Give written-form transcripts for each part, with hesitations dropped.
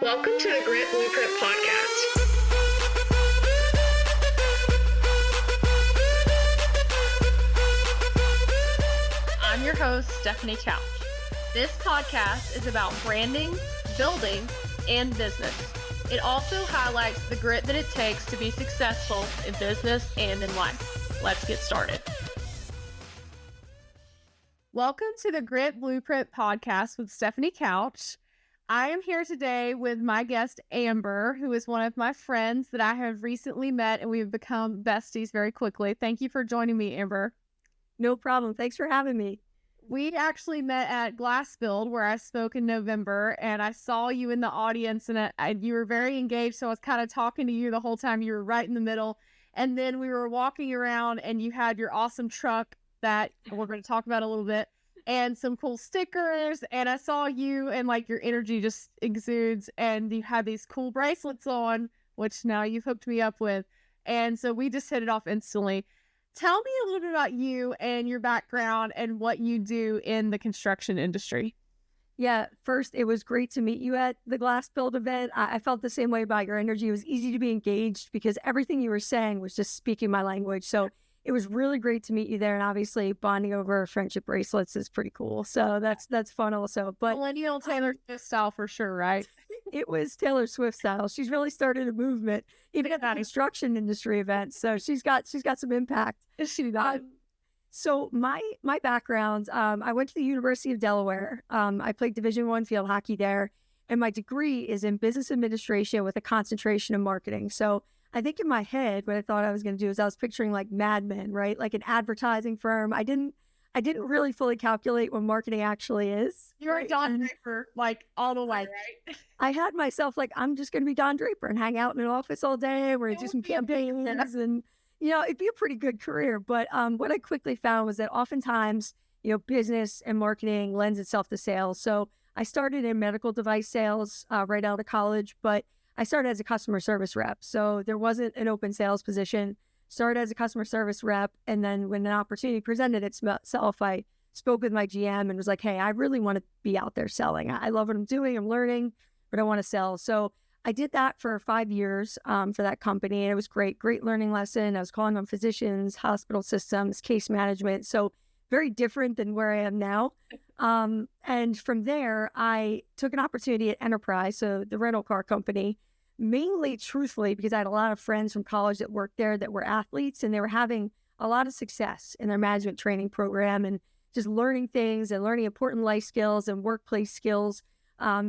Welcome to the Grit Blueprint Podcast. I'm your host, Stefanie Couch. This podcast is about branding, building, and business. It also highlights the grit that it takes to be successful in business and in life. Let's get started. Welcome to the Grit Blueprint Podcast with Stefanie Couch. I am here today with my guest, Amber, who is one of my friends that I have recently met, and we've become besties very quickly. Thank you for joining me, Amber. No problem. Thanks for having me. We actually met at Glass Build, where I spoke in November, and I saw you in the audience, and you were very engaged, so I was kind of talking to you the whole time. You were right in the middle, and then we were walking around, and you had your awesome truck that we're going to talk about a little bit, and some cool stickers, and I saw you, and like your energy just exudes, and you had these cool bracelets on, which now you've hooked me up with, and so we just hit it off instantly. Tell me a little bit about you and your background and what you do in the construction industry. Yeah, first, it was great to meet you at the Glass Build event. I felt the same way about your energy. It was easy to be engaged because everything you were saying was just speaking my language. So it was really great to meet you there. And obviously, bonding over friendship bracelets is pretty cool. So that's fun also. But Millennial Taylor Swift style for sure, right? It was Taylor Swift style. She's really started a movement, even at the construction industry events. So she's got some impact. She does. So my background, I went to the University of Delaware. I played Division I field hockey there, and my degree is in business administration with a concentration in marketing. So I think in my head, what I thought I was going to do is I was picturing like Mad Men, right? Like an advertising firm. I didn't really fully calculate what marketing actually is. You're a Don Draper, like all the way, right? I had myself like, I'm just going to be Don Draper and hang out in an office all day. We're going to do some campaigns and, it'd be a pretty good career. But what I quickly found was that oftentimes, business and marketing lends itself to sales. So I started in medical device sales right out of college, but I started as a customer service rep. So there wasn't an open sales position. Started as a customer service rep. And then when an opportunity presented itself, I spoke with my GM and was like, hey, I really want to be out there selling. I love what I'm doing. I'm learning, but I want to sell. So I did that for 5 years for that company. And it was great learning lesson. I was calling on physicians, hospital systems, case management. So very different than where I am now. And from there, I took an opportunity at Enterprise, so the rental car company, mainly truthfully, because I had a lot of friends from college that worked there that were athletes, and they were having a lot of success in their management training program and just learning things and learning important life skills and workplace skills.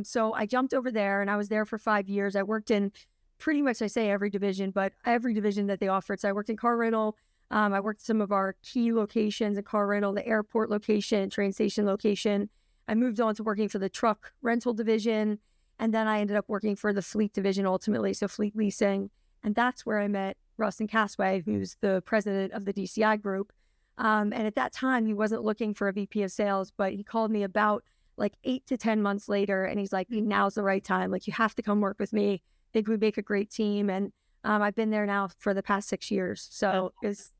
So I jumped over there, and I was there for 5 years. I worked in pretty much, I say every division, but every division that they offered. So I worked in car rental. I worked some of our key locations in car rental, the airport location, train station location. I moved on to working for the truck rental division. And then I ended up working for the fleet division ultimately, so fleet leasing. And that's where I met Rustin Casway, who's the president of the DCI Group. And at that time, he wasn't looking for a VP of sales, but he called me about like 8 to 10 months later. And he's like, now's the right time. Like, you have to come work with me. I think we'd make a great team. And I've been there now for the past 6 years. So it's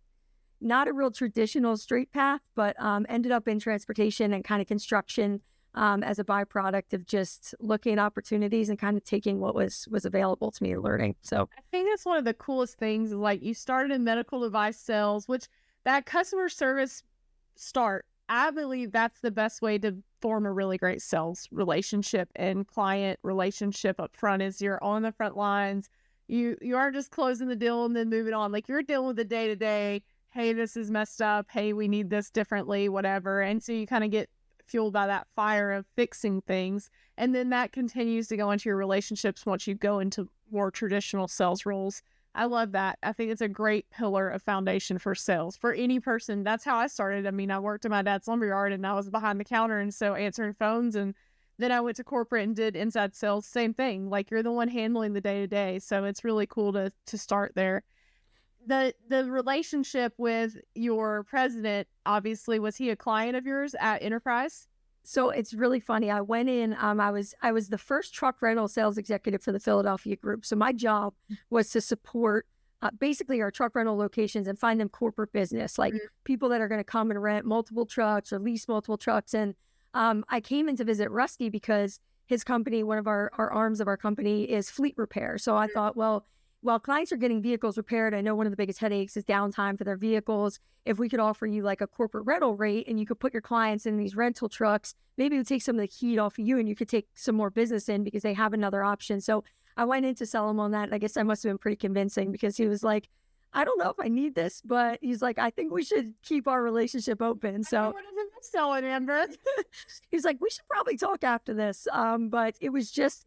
not a real traditional straight path, but ended up in transportation and kind of construction as a byproduct of just looking at opportunities and kind of taking what was available to me and learning. So I think that's one of the coolest things. Like, you started in medical device sales, which that customer service start, I believe that's the best way to form a really great sales relationship and client relationship up front. Is you're on the front lines. You aren't just closing the deal and then moving on. Like, you're dealing with the day-to-day. Hey, this is messed up. Hey, we need this differently, whatever. And so you kind of get fueled by that fire of fixing things. And then that continues to go into your relationships once you go into more traditional sales roles. I love that. I think it's a great pillar of foundation for sales for any person. That's how I started. I mean, I worked in my dad's lumberyard and I was behind the counter, and so answering phones, and then I went to corporate and did inside sales. Same thing. Like, you're the one handling the day-to-day. So it's really cool to start there. The relationship with your president, obviously, was he a client of yours at Enterprise? So it's really funny. I went in, I was the first truck rental sales executive for the Philadelphia group. So my job was to support basically our truck rental locations and find them corporate business, like people that are going to come and rent multiple trucks or lease multiple trucks. And I came in to visit Rusty because his company, one of our arms of our company is fleet repair. So I thought, well, while clients are getting vehicles repaired, I know one of the biggest headaches is downtime for their vehicles. If we could offer you like a corporate rental rate and you could put your clients in these rental trucks, maybe it would take some of the heat off of you and you could take some more business in because they have another option. So I went in to sell him on that. And I guess I must have been pretty convincing because he was like, I don't know if I need this, but he's like, I think we should keep our relationship open. So what is it selling, Amber? he's like, we should probably talk after this. But it was just,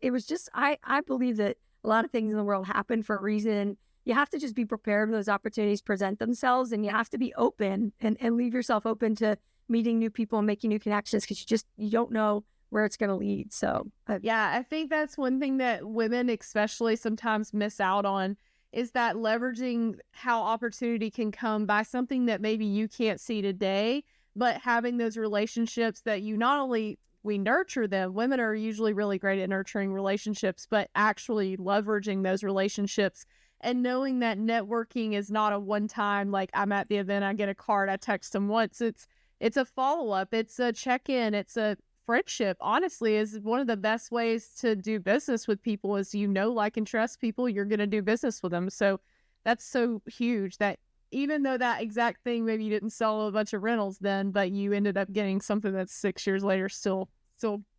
I believe that a lot of things in the world happen for a reason. You have to just be prepared when those opportunities present themselves, and you have to be open and leave yourself open to meeting new people and making new connections because you don't know where it's going to lead. So yeah, I think that's one thing that women especially sometimes miss out on is that leveraging how opportunity can come by something that maybe you can't see today, but having those relationships that you not only we nurture them. Women are usually really great at nurturing relationships, but actually leveraging those relationships and knowing that networking is not a one-time, like I'm at the event, I get a card, I text them once. It's a follow-up. It's a check-in. It's a friendship, honestly, is one of the best ways to do business with people is, like and trust people, you're going to do business with them. So that's so huge that even though that exact thing, maybe you didn't sell a bunch of rentals then, but you ended up getting something that's 6 years later still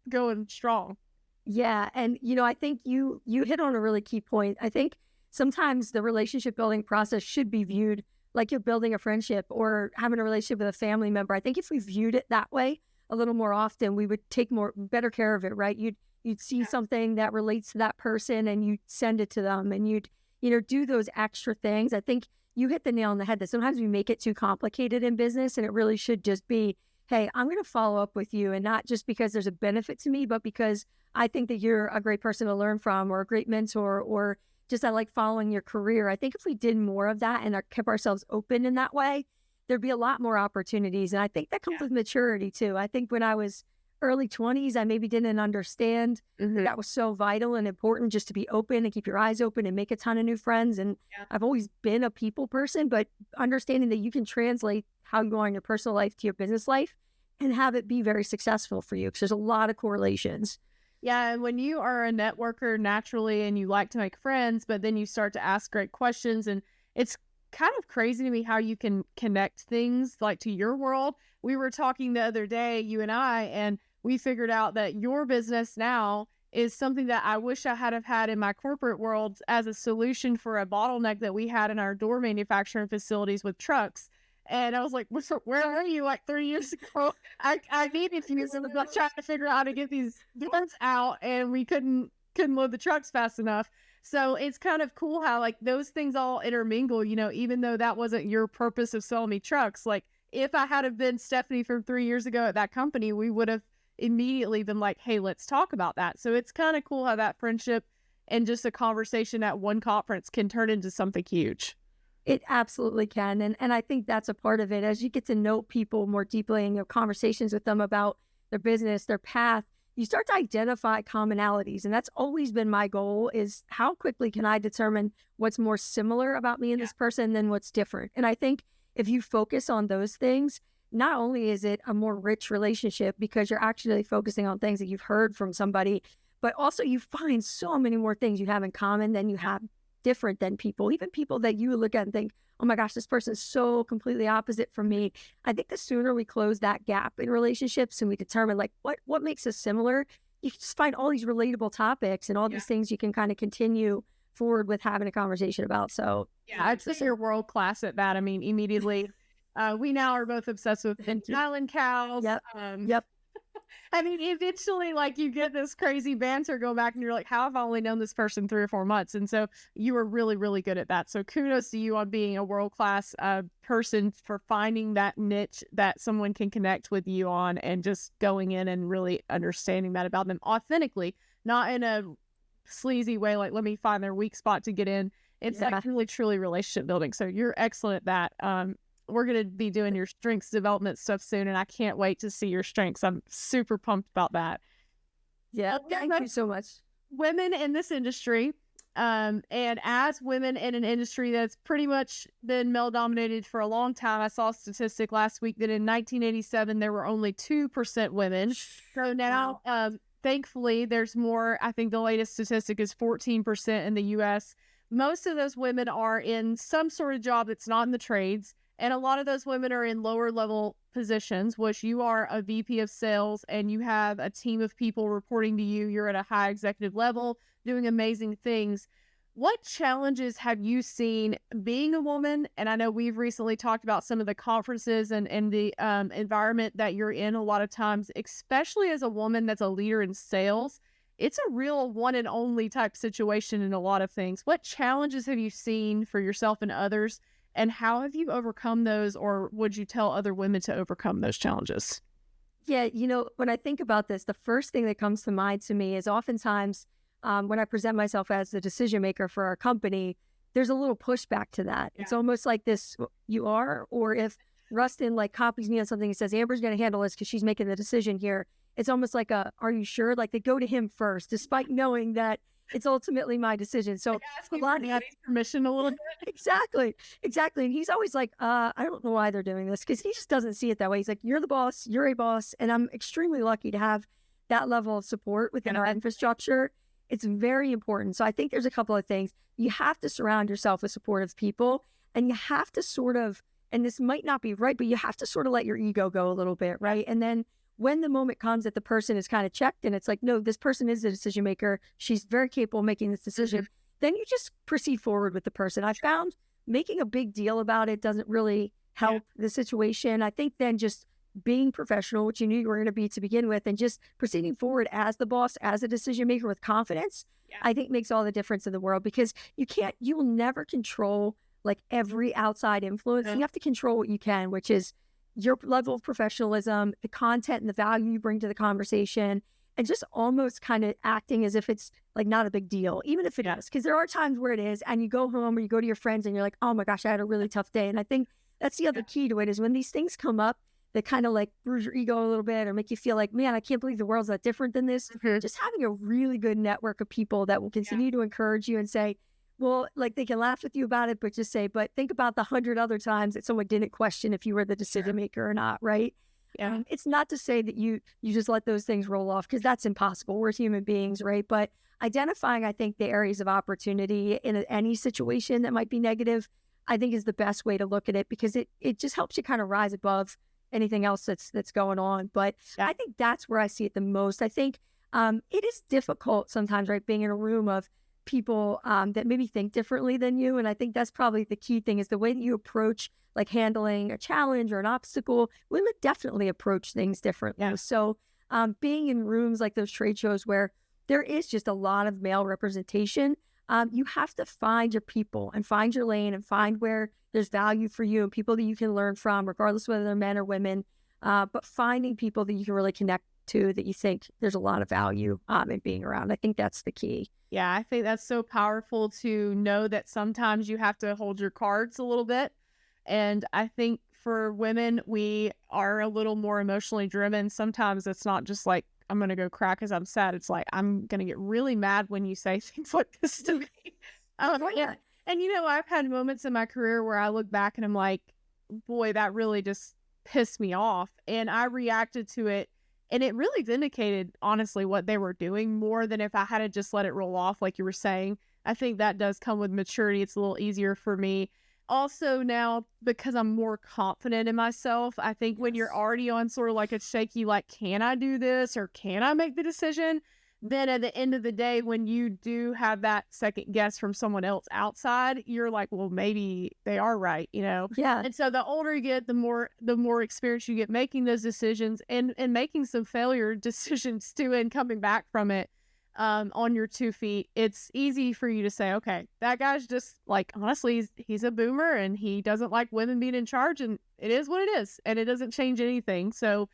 going strong. Yeah. And, I think you hit on a really key point. I think sometimes the relationship building process should be viewed like you're building a friendship or having a relationship with a family member. I think if we viewed it that way a little more often, we would take better care of it, right? You'd see something that relates to that person and you'd send it to them and you'd, do those extra things. I think you hit the nail on the head that sometimes we make it too complicated in business, and it really should just be, hey, I'm going to follow up with you, and not just because there's a benefit to me, but because I think that you're a great person to learn from or a great mentor, or just I like following your career. I think if we did more of that and kept ourselves open in that way, there'd be a lot more opportunities. And I think that comes with maturity too. I think when I was early 20s, I maybe didn't understand that was so vital and important, just to be open and keep your eyes open and make a ton of new friends. And I've always been a people person, but understanding that you can translate how you are in your personal life to your business life and have it be very successful for you, because there's a lot of correlations. Yeah, and when you are a networker naturally and you like to make friends, but then you start to ask great questions, and it's kind of crazy to me how you can connect things like to your world. We were talking the other day, you and I, and we figured out that your business now is something that I wish I had have had in my corporate world as a solution for a bottleneck that we had in our door manufacturing facilities with trucks. And I was like, where are you like 3 years ago? I needed you. I was trying to figure out how to get these doors out, and we couldn't load the trucks fast enough. So it's kind of cool how like those things all intermingle, even though that wasn't your purpose of selling me trucks. Like if I had have been Stefanie from 3 years ago at that company, we would have immediately been like, hey, let's talk about that. So it's kind of cool how that friendship and just a conversation at one conference can turn into something huge. It absolutely can. And I think that's a part of it. As you get to know people more deeply and your conversations with them about their business, their path, you start to identify commonalities. And that's always been my goal, is how quickly can I determine what's more similar about me and this person than what's different. And I think if you focus on those things, not only is it a more rich relationship because you're actually focusing on things that you've heard from somebody, but also you find so many more things you have in common than you have different than people, even people that you look at and think, oh my gosh, this person is so completely opposite from me. I think the sooner we close that gap in relationships and we determine like what makes us similar, you just find all these relatable topics and all these things you can kind of continue forward with having a conversation about. So I'd say you're world class at that. I mean, immediately, we now are both obsessed with Island cows. Yep. I mean, eventually, like, you get this crazy banter go back and you're like, how have I only known this person 3 or 4 months? And so you were really, really good at that. So kudos to you on being a world-class person for finding that niche that someone can connect with you on and just going in and really understanding that about them authentically, not in a sleazy way, like, let me find their weak spot to get in. It's like really, truly relationship building. So you're excellent at that. We're going to be doing your strengths development stuff soon, and I can't wait to see your strengths. I'm super pumped about that. Yeah, thank you so much. Women in this industry, and as women in an industry that's pretty much been male-dominated for a long time, I saw a statistic last week that in 1987, there were only 2% women. So now thankfully there's more. I think the latest statistic is 14% in the US. Most of those women are in some sort of job that's not in the trades. And a lot of those women are in lower level positions, which you are a VP of sales and you have a team of people reporting to you. You're at a high executive level doing amazing things. What challenges have you seen being a woman? And I know we've recently talked about some of the conferences and the environment that you're in a lot of times, especially as a woman that's a leader in sales. It's a real one and only type situation in a lot of things. What challenges have you seen for yourself and others? And how have you overcome those, or would you tell other women to overcome those challenges? Yeah, when I think about this, the first thing that comes to mind to me is oftentimes when I present myself as the decision maker for our company, there's a little pushback to that. Yeah. It's almost like this, you are, or if Rustin copies me on something and says, Amber's going to handle this because she's making the decision here. It's almost like are you sure? Like they go to him first, despite knowing that it's ultimately my decision. So a lot of permission a little bit. Exactly. And he's always like, I don't know why they're doing this, because he just doesn't see it that way. He's like, you're the boss, you're a boss. And I'm extremely lucky to have that level of support within our infrastructure. It's very important. So I think there's a couple of things. You have to surround yourself with supportive people, and you have to sort of, and this might not be right, but you have to sort of let your ego go a little bit, right? And then when the moment comes that the person is kind of checked and it's like, no, this person is the decision maker, she's very capable of making this decision, then you just proceed forward with the person. I found making a big deal about it doesn't really help the situation. I think then just being professional, which you knew you were going to be to begin with, and just proceeding forward as the boss, as a decision maker with confidence, I think makes all the difference in the world, because you will never control every outside influence. You have to control what you can, which is your level of professionalism, the content and the value you bring to the conversation, and just almost kind of acting as if it's not a big deal, even if it is. Because there are times where it is, and you go home or you go to your friends and you're like, oh my gosh, I had a really tough day. And I think that's the other key to it, is when these things come up that kind of bruise your ego a little bit or make you feel like, man, I can't believe the world's that different than this. Just having a really good network of people that will continue to encourage you and say, well, they can laugh with you about it, but just say, but think about the 100 other times that someone didn't question if you were the decision maker or not, right? Yeah. It's not to say that you just let those things roll off, because that's impossible. We're human beings, right? But identifying, I think, the areas of opportunity in any situation that might be negative, I think is the best way to look at it, because it just helps you kind of rise above anything else that's going on. But I think that's where I see it the most. I think it is difficult sometimes, right? Being in a room of people that maybe think differently than you. And I think that's probably the key thing, is the way that you approach handling a challenge or an obstacle. Women definitely approach things differently. Yeah. So being in rooms like those trade shows where there is just a lot of male representation, you have to find your people and find your lane and find where there's value for you and people that you can learn from, regardless whether they're men or women, but finding people that you can really connect to, that you think there's a lot of value in being around. I think that's the key. Yeah, I think that's so powerful to know that sometimes you have to hold your cards a little bit. And I think for women, we are a little more emotionally driven. Sometimes it's not just I'm going to go cry because I'm sad. It's I'm going to get really mad when you say things like this to me. Yeah. And, I've had moments in my career where I look back and I'm like, boy, that really just pissed me off. And I reacted to it. And it really vindicated, honestly, what they were doing more than if I had just let it roll off, like you were saying. I think that does come with maturity. It's a little easier for me. Also now, because I'm more confident in myself, I think when you're already on sort of a shaky, can I do this or can I make the decision? Then at the end of the day, when you do have that second guess from someone else outside, you're like, well, maybe they are right, Yeah. And so the older you get, the more experience you get making those decisions and making some failure decisions too, and coming back from it on your 2 feet. It's easy for you to say, okay, that guy's just honestly, he's a boomer and he doesn't like women being in charge, and it is what it is, and it doesn't change anything. So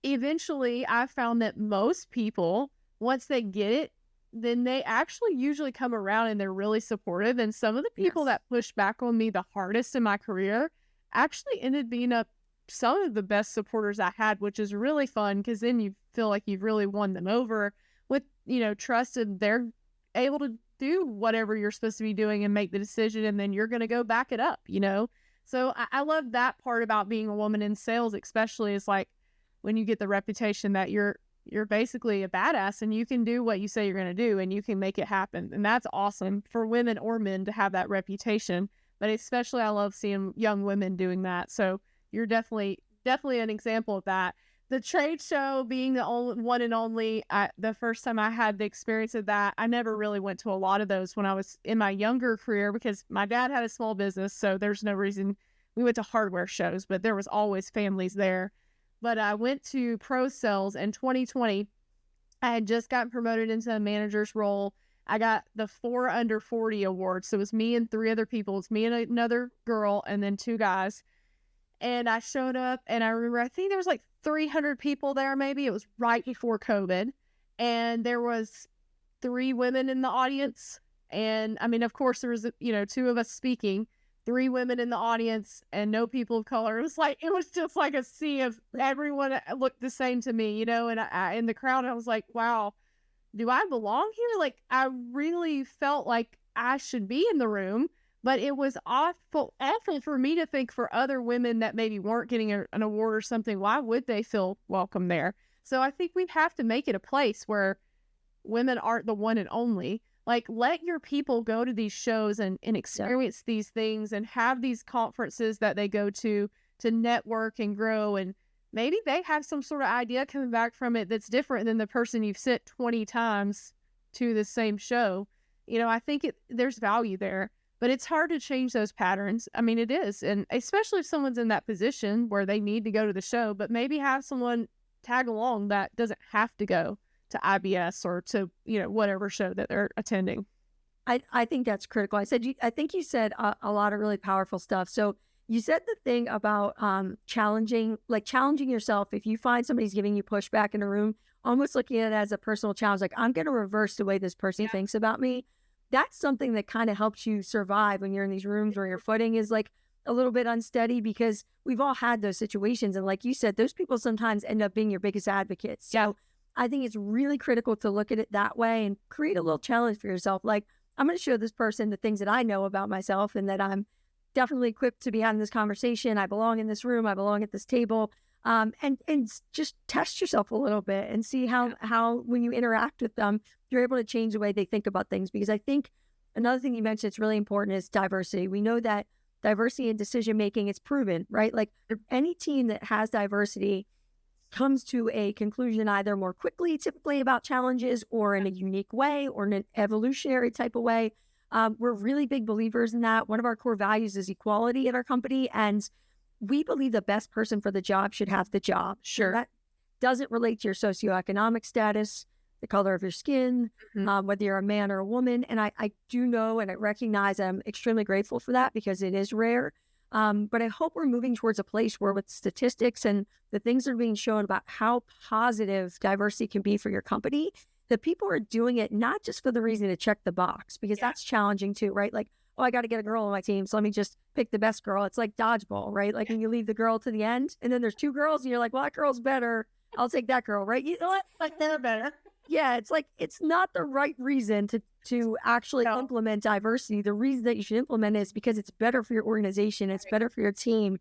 eventually I found that most people, once they get it, then they actually usually come around and they're really supportive. And some of the people that pushed back on me the hardest in my career actually ended being some of the best supporters I had, which is really fun, because then you feel like you've really won them over with, trust, and they're able to do whatever you're supposed to be doing and make the decision, and then you're going to go back it up, So I love that part about being a woman in sales, especially, is when you get the reputation that you're you're basically a badass and you can do what you say you're going to do and you can make it happen. And that's awesome for women or men to have that reputation. But especially I love seeing young women doing that. So you're definitely an example of that. The trade show being the only one and only, the first time I had the experience of that, I never really went to a lot of those when I was in my younger career because my dad had a small business. So there's no reason we went to hardware shows, but there was always families there. But I went to Pro Sales in 2020. I had just gotten promoted into a manager's role. I got the 4 under 40 award. So it was me and 3 other people. It's me and another girl and then 2 guys. And I showed up and I remember, I think there was like 300 people there maybe. It was right before COVID. And there was 3 women in the audience. And I mean, of course, there was, 2 of us speaking, 3 women in the audience and no people of color. It was just like a sea of everyone looked the same to me, and I in the crowd, I was like, wow, do I belong here? Like, I really felt like I should be in the room, but it was awful for me to think for other women that maybe weren't getting an award or something. Why would they feel welcome there? So I think we have to make it a place where women aren't the one and only. Like, let your people go to these shows and experience these things and have these conferences that they go to network and grow. And maybe they have some sort of idea coming back from it that's different than the person you've sent 20 times to the same show. I think there's value there, but it's hard to change those patterns. I mean, it is. And especially if someone's in that position where they need to go to the show, but maybe have someone tag along that doesn't have to go to IBS or to, whatever show that they're attending. I think that's critical. I think you said a lot of really powerful stuff. So you said the thing about challenging yourself. If you find somebody's giving you pushback in a room, almost looking at it as a personal challenge, like I'm going to reverse the way this person thinks about me. That's something that kind of helps you survive when you're in these rooms where your footing is like a little bit unsteady, because we've all had those situations. And like you said, those people sometimes end up being your biggest advocates. So I think it's really critical to look at it that way and create a little challenge for yourself. Like, I'm going to show this person the things that I know about myself and that I'm definitely equipped to be having this conversation. I belong in this room. I belong at this table. And just test yourself a little bit and see how when you interact with them, you're able to change the way they think about things. Because I think another thing you mentioned that's really important is diversity. We know that diversity in decision making is proven, right? Like any team that has diversity comes to a conclusion either more quickly, typically about challenges, or in a unique way, or in an evolutionary type of way. We're really big believers in that. One of our core values is equality in our company, and we believe the best person for the job should have the job. Sure. That doesn't relate to your socioeconomic status, the color of your skin, whether you're a man or a woman. And I do know and I recognize I'm extremely grateful for that because it is rare. But I hope we're moving towards a place where with statistics and the things that are being shown about how positive diversity can be for your company, that people are doing it not just for the reason to check the box, because that's challenging too, right? Like, oh, I got to get a girl on my team, so let me just pick the best girl. It's like dodgeball, right? Like when you leave the girl to the end and then there's 2 girls and you're like, well, that girl's better. I'll take that girl, right? You know what? Like they're better. Yeah, it's like, it's not the right reason to actually implement diversity. The reason that you should implement it is because it's better for your organization. It's better for your team.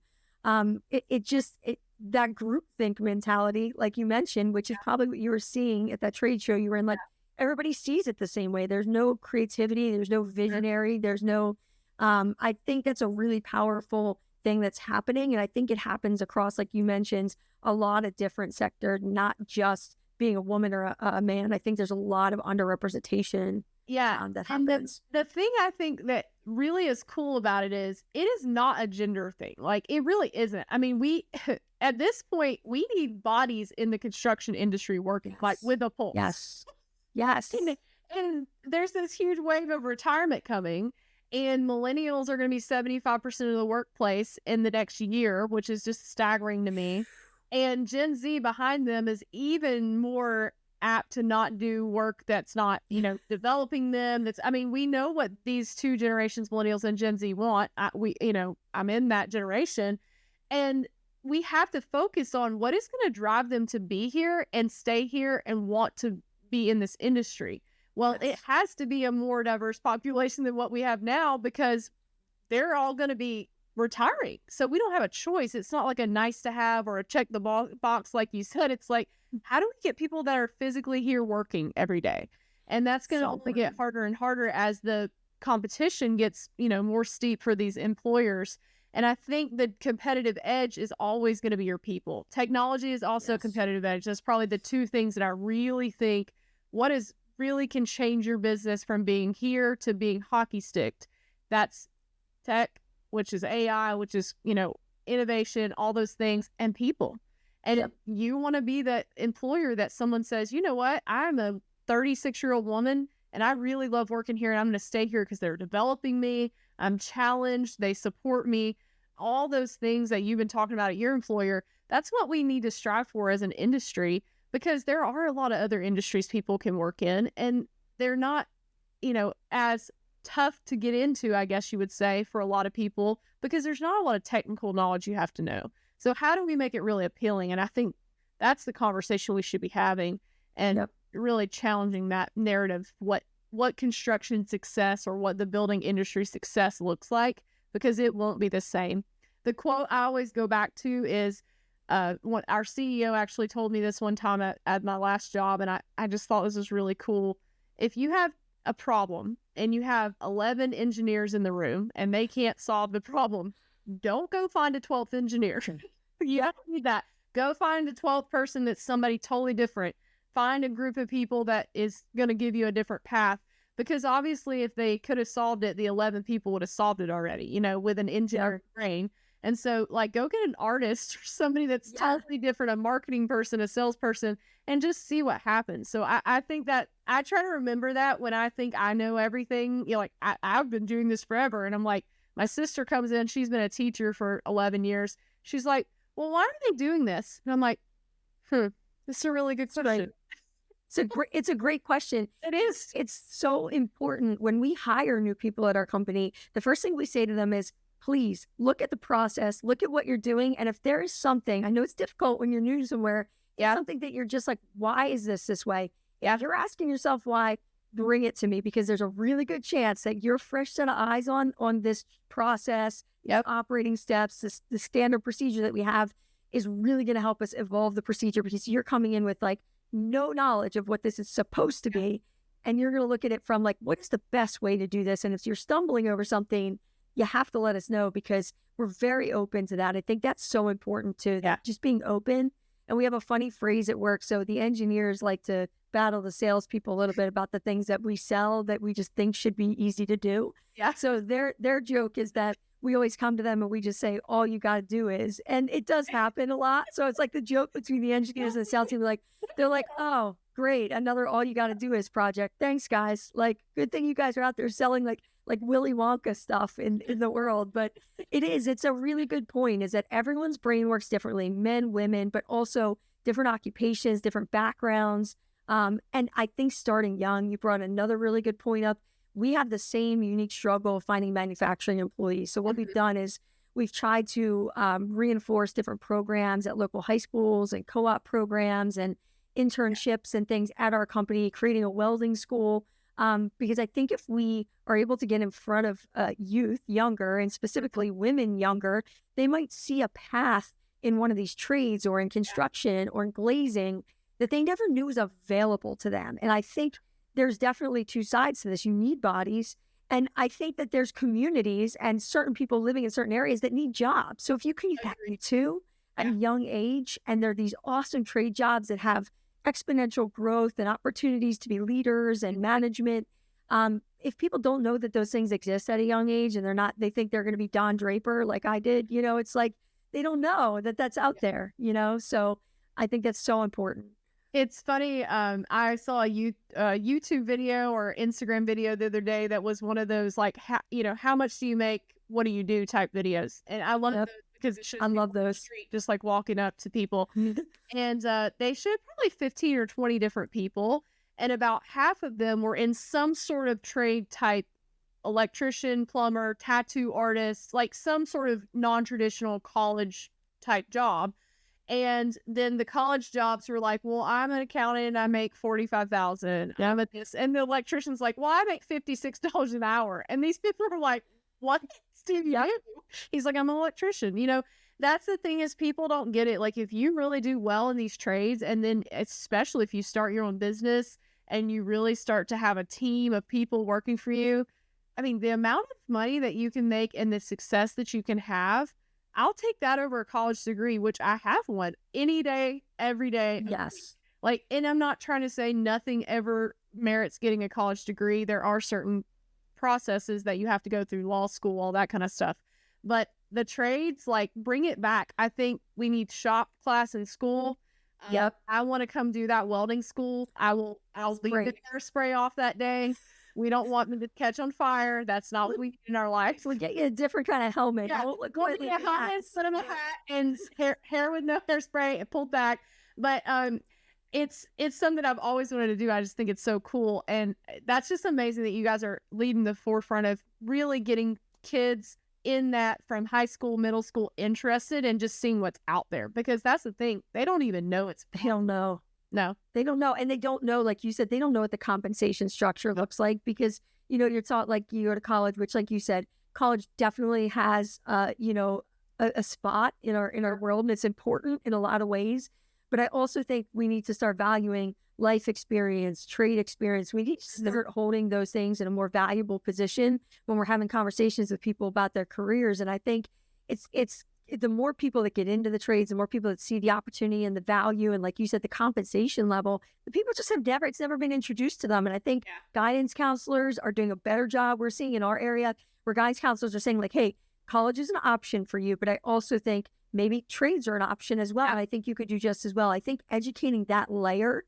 That groupthink mentality, like you mentioned, which is probably what you were seeing at that trade show you were in, like everybody sees it the same way. There's no creativity. There's no visionary. There's no, I think that's a really powerful thing that's happening. And I think it happens across, like you mentioned, a lot of different sectors, not just being a woman or a man. I think there's a lot of underrepresentation. That happens. The thing I think that really is cool about it is not a gender thing. Like, it really isn't. I mean, we at this point we need bodies in the construction industry working like with a pulse. Yes. And there's this huge wave of retirement coming, and millennials are going to be 75% of the workplace in the next year, which is just staggering to me. And Gen Z behind them is even more apt to not do work that's not, developing them. We know what these 2 generations, millennials and Gen Z, want. I'm in that generation, and we have to focus on what is going to drive them to be here and stay here and want to be in this industry. Well, it has to be a more diverse population than what we have now, because they're all going to be retiring. So we don't have a choice. It's not like a nice to have or a check the box, like you said. It's like, how do we get people that are physically here working every day? And that's going to only get harder and harder as the competition gets, more steep for these employers. And I think the competitive edge is always going to be your people. Technology is also a competitive edge. That's probably the two things that I really think really can change your business from being here to being hockey sticked. That's tech, which is AI, which is, innovation, all those things, and people. And you want to be that employer that someone says, you know what, I'm a 36-year-old woman and I really love working here and I'm going to stay here because they're developing me. I'm challenged. They support me. All those things that you've been talking about at your employer, that's what we need to strive for as an industry, because there are a lot of other industries people can work in and they're not, as tough to get into, I guess you would say, for a lot of people, because there's not a lot of technical knowledge you have to know. So how do we make it really appealing? And I think that's the conversation we should be having, and really challenging that narrative, what construction success or what the building industry success looks like, because it won't be the same. The quote I always go back to is what our CEO actually told me this one time at my last job, and I just thought this was really cool. If you have a problem and you have 11 engineers in the room and they can't solve the problem, don't go find a 12th engineer. You don't need that. Go find a 12th person that's somebody totally different. Find a group of people that is going to give you a different path, because obviously if they could have solved it, the 11 people would have solved it already, with an engineering brain. And so, go get an artist or somebody that's totally different, a marketing person, a salesperson, and just see what happens. So I think that I try to remember that when I think I know everything. I've been doing this forever. And I'm like, my sister comes in, she's been a teacher for 11 years. She's like, well, why are they doing this? And I'm like, this is a really good question. It's a great question. It is. It's so important when we hire new people at our company. The first thing we say to them is, please look at the process, look at what you're doing. And if there is something, I know it's difficult when you're new to somewhere, something that you're just like, why is this way? If you're asking yourself why, bring it to me, because there's a really good chance that your fresh set of eyes on this process, operating steps, the standard procedure that we have is really going to help us evolve the procedure, because you're coming in with no knowledge of what this is supposed to be. And you're going to look at it from what is the best way to do this? And if you're stumbling over something, you have to let us know, because we're very open to that. I think that's so important too, just being open. And we have a funny phrase at work. So the engineers like to battle the salespeople a little bit about the things that we sell that we just think should be easy to do. So their joke is that we always come to them and we just say, all you got to do is, and it does happen a lot. So it's like the joke between the engineers and the sales team. They're like, oh, great. Another all you got to do is project. Thanks, guys. Good thing you guys are out there selling like Willy Wonka stuff in the world. But it's a really good point, is that everyone's brain works differently, men, women, but also different occupations, different backgrounds. And I think starting young, you brought another really good point up. We have the same unique struggle of finding manufacturing employees. So what we've done is we've tried to reinforce different programs at local high schools and co-op programs and internships and things at our company, creating a welding school. Because I think if we are able to get in front of youth younger, and specifically women younger, they might see a path in one of these trades or in construction or in glazing that they never knew was available to them. And I think there's definitely two sides to this. You need bodies. And I think that there's communities and certain people living in certain areas that need jobs. So if you can get too at a young age, and there are these awesome trade jobs that have exponential growth and opportunities to be leaders and management. If people don't know that those things exist at a young age, and they think they're going to be Don Draper like I did, it's like they don't know that that's out there, So I think that's so important. It's funny. I saw a YouTube video or Instagram video the other day that was one of those how much do you make? What do you do? Type videos, and I love those because it shows. I love those. Street, just walking up to people, and they showed probably 15 or 20 different people, and about half of them were in some sort of trade type, electrician, plumber, tattoo artist, some sort of non-traditional college type job. And then the college jobs were like, well, I'm an accountant and I make $45,000. I'm at this. And the electrician's like, well, I make $56 an hour. And these people are like, what do you do? He's like, I'm an electrician. You know, that's the thing is people don't get it. Like if you really do well in these trades, and then especially if you start your own business and you really start to have a team of people working for you, I mean, the amount of money that you can make and the success that you can have, I'll take that over a college degree, which I have one any day, every day. Yes. Like, and I'm not trying to say nothing ever merits getting a college degree. There are certain processes that you have to go through, law school, all that kind of stuff. But the trades, like, bring it back. I think we need shop class in school. Yep. I want to come do that welding school. I'll leave the hairspray off that day. We don't want them to catch on fire. That's not what we need in our life. We'll get you a different kind of helmet. Yeah, Don't look put like them that. a hat and hair with no hairspray and pulled back. But it's something I've always wanted to do. I just think it's so cool. And that's just amazing that you guys are leading the forefront of really getting kids in that from high school, middle school interested and just seeing what's out there. Because that's the thing. They don't even know it's They don't know. No. They don't know. And they don't know, like you said, they don't know what the compensation structure looks like because, you know, you're taught like you go to college, which like you said, college definitely has, you know, a spot in our world, and it's important in a lot of ways. But I also think we need to start valuing life experience, trade experience. We need to start holding those things in a more valuable position when we're having conversations with people about their careers. And I think it's the more people that get into the trades, the more people that see the opportunity and the value, and like you said, the compensation level, the people just it's never been introduced to them. And I think guidance counselors are doing a better job. We're seeing in our area where guidance counselors are saying like, hey, college is an option for you, but I also think maybe trades are an option as well. And I think you could do just as well. I think educating that layer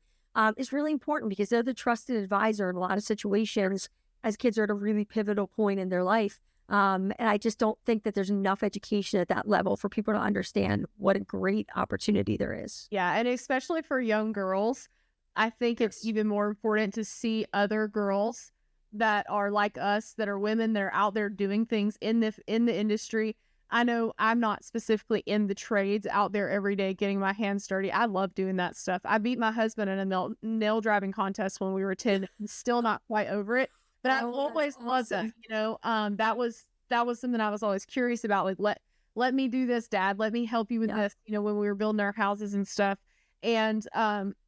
is really important because they're the trusted advisor in a lot of situations as kids are at a really pivotal point in their life. And I just don't think that there's enough education at that level for people to understand what a great opportunity there is. Yeah, and especially for young girls, I think it's even more important to see other girls that are like us, that are women, that are out there doing things in the industry. I know I'm not specifically in the trades out there every day getting my hands dirty. I love doing that stuff. I beat my husband in a nail driving contest when we were 10. I'm still not quite over it. But I always loved that, you know, that was something I was always curious about. Like, let me do this, Dad. Let me help you with this, you know, when we were building our houses and stuff. And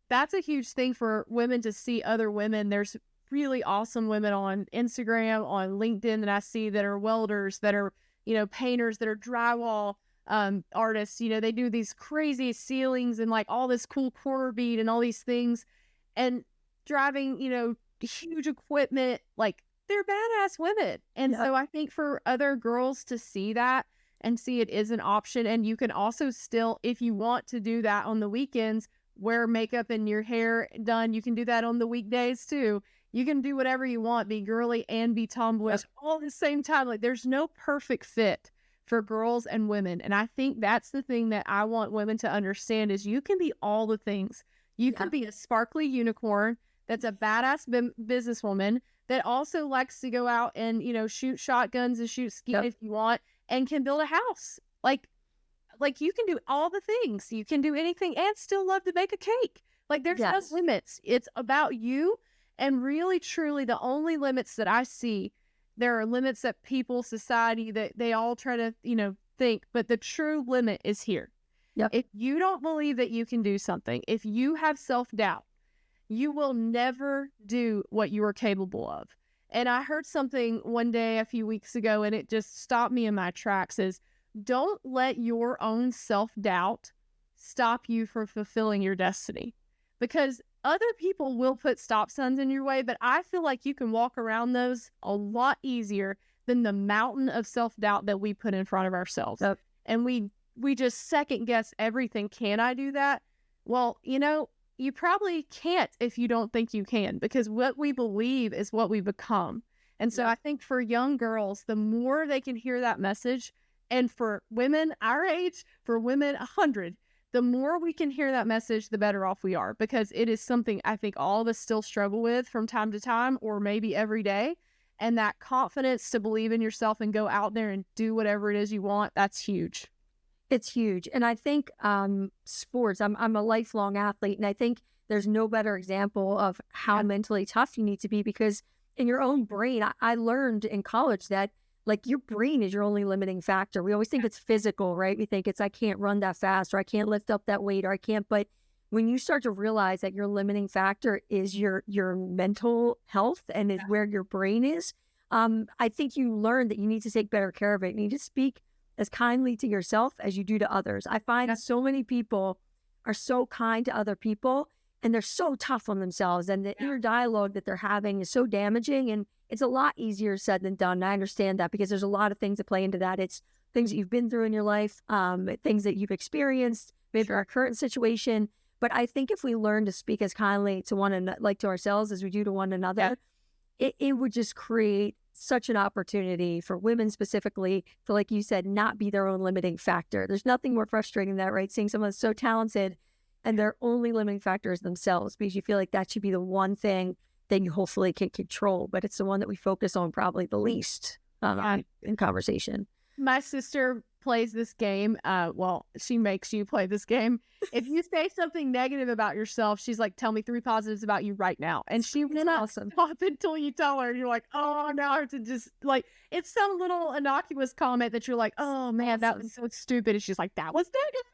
that's a huge thing for women to see other women. There's really awesome women on Instagram, on LinkedIn that I see that are welders, that are, you know, painters, that are drywall artists. You know, they do these crazy ceilings and like all this cool corner bead and all these things, and driving, you know, huge equipment. Like, they're badass women. And so I think for other girls to see that and see it is an option, and you can also still, if you want to do that on the weekends, wear makeup and your hair done, you can do that on the weekdays too. You can do whatever you want, be girly and be tomboyish all at the same time. Like, there's no perfect fit for girls and women. And I think that's the thing that I want women to understand is you can be all the things. You can be a sparkly unicorn that's a badass businesswoman that also likes to go out and, you know, shoot shotguns and shoot ski if you want, and can build a house. Like you can do all the things. You can do anything and still love to bake a cake. Like, there's no limits. It's about you. And really, truly, the only limits that I see, there are limits that people, society, that they all try to, you know, think, but the true limit is here. If you don't believe that you can do something, if you have self-doubt, you will never do what you are capable of. And I heard something one day a few weeks ago, and it just stopped me in my tracks, is don't let your own self-doubt stop you from fulfilling your destiny. Because other people will put stop signs in your way, but I feel like you can walk around those a lot easier than the mountain of self-doubt that we put in front of ourselves. And we just second guess everything. Can I do that? Well, you know, you probably can't if you don't think you can, because what we believe is what we become. And so I think for young girls, the more they can hear that message, and for women our age, for women 100, the more we can hear that message, the better off we are, because it is something I think all of us still struggle with from time to time, or maybe every day. And that confidence to believe in yourself and go out there and do whatever it is you want, that's huge. It's huge. And I think sports, I'm a lifelong athlete, and I think there's no better example of how mentally tough you need to be, because in your own brain, I learned in college that like your brain is your only limiting factor. We always think it's physical, right? We think it's, I can't run that fast, or I can't lift up that weight, or I can't, but when you start to realize that your limiting factor is your mental health and is where your brain is, I think you learn that you need to take better care of it. You need to speak as kindly to yourself as you do to others. I find so many people are so kind to other people and they're so tough on themselves, and the inner dialogue that they're having is so damaging, and it's a lot easier said than done. And I understand that because there's a lot of things that play into that. It's things that you've been through in your life, things that you've experienced, maybe our current situation. But I think if we learn to speak as kindly to one another, like to ourselves as we do to one another, it would just create such an opportunity for women specifically to, like you said, not be their own limiting factor. There's nothing more frustrating than that, right? Seeing someone so talented and their only limiting factor is themselves, because you feel like that should be the one thing that you hopefully can control, but it's the one that we focus on probably the least in conversation. My sister plays this game. Well, she makes you play this game. If you say something negative about yourself, she's like, tell me 3 positives about you right now. And she will not stop until you tell her. You're like, oh, now I have to just, like, it's some little innocuous comment that you're like, oh man, that was so stupid. And she's like, that was negative.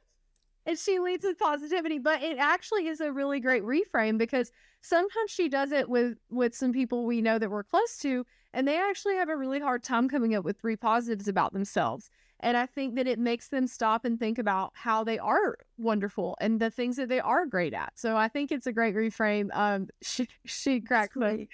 And she leads with positivity, but it actually is a really great reframe, because sometimes she does it with some people we know that we're close to, and they actually have a really hard time coming up with 3 positives about themselves. And I think that it makes them stop and think about how they are wonderful and the things that they are great at. So I think it's a great reframe. She cracked me.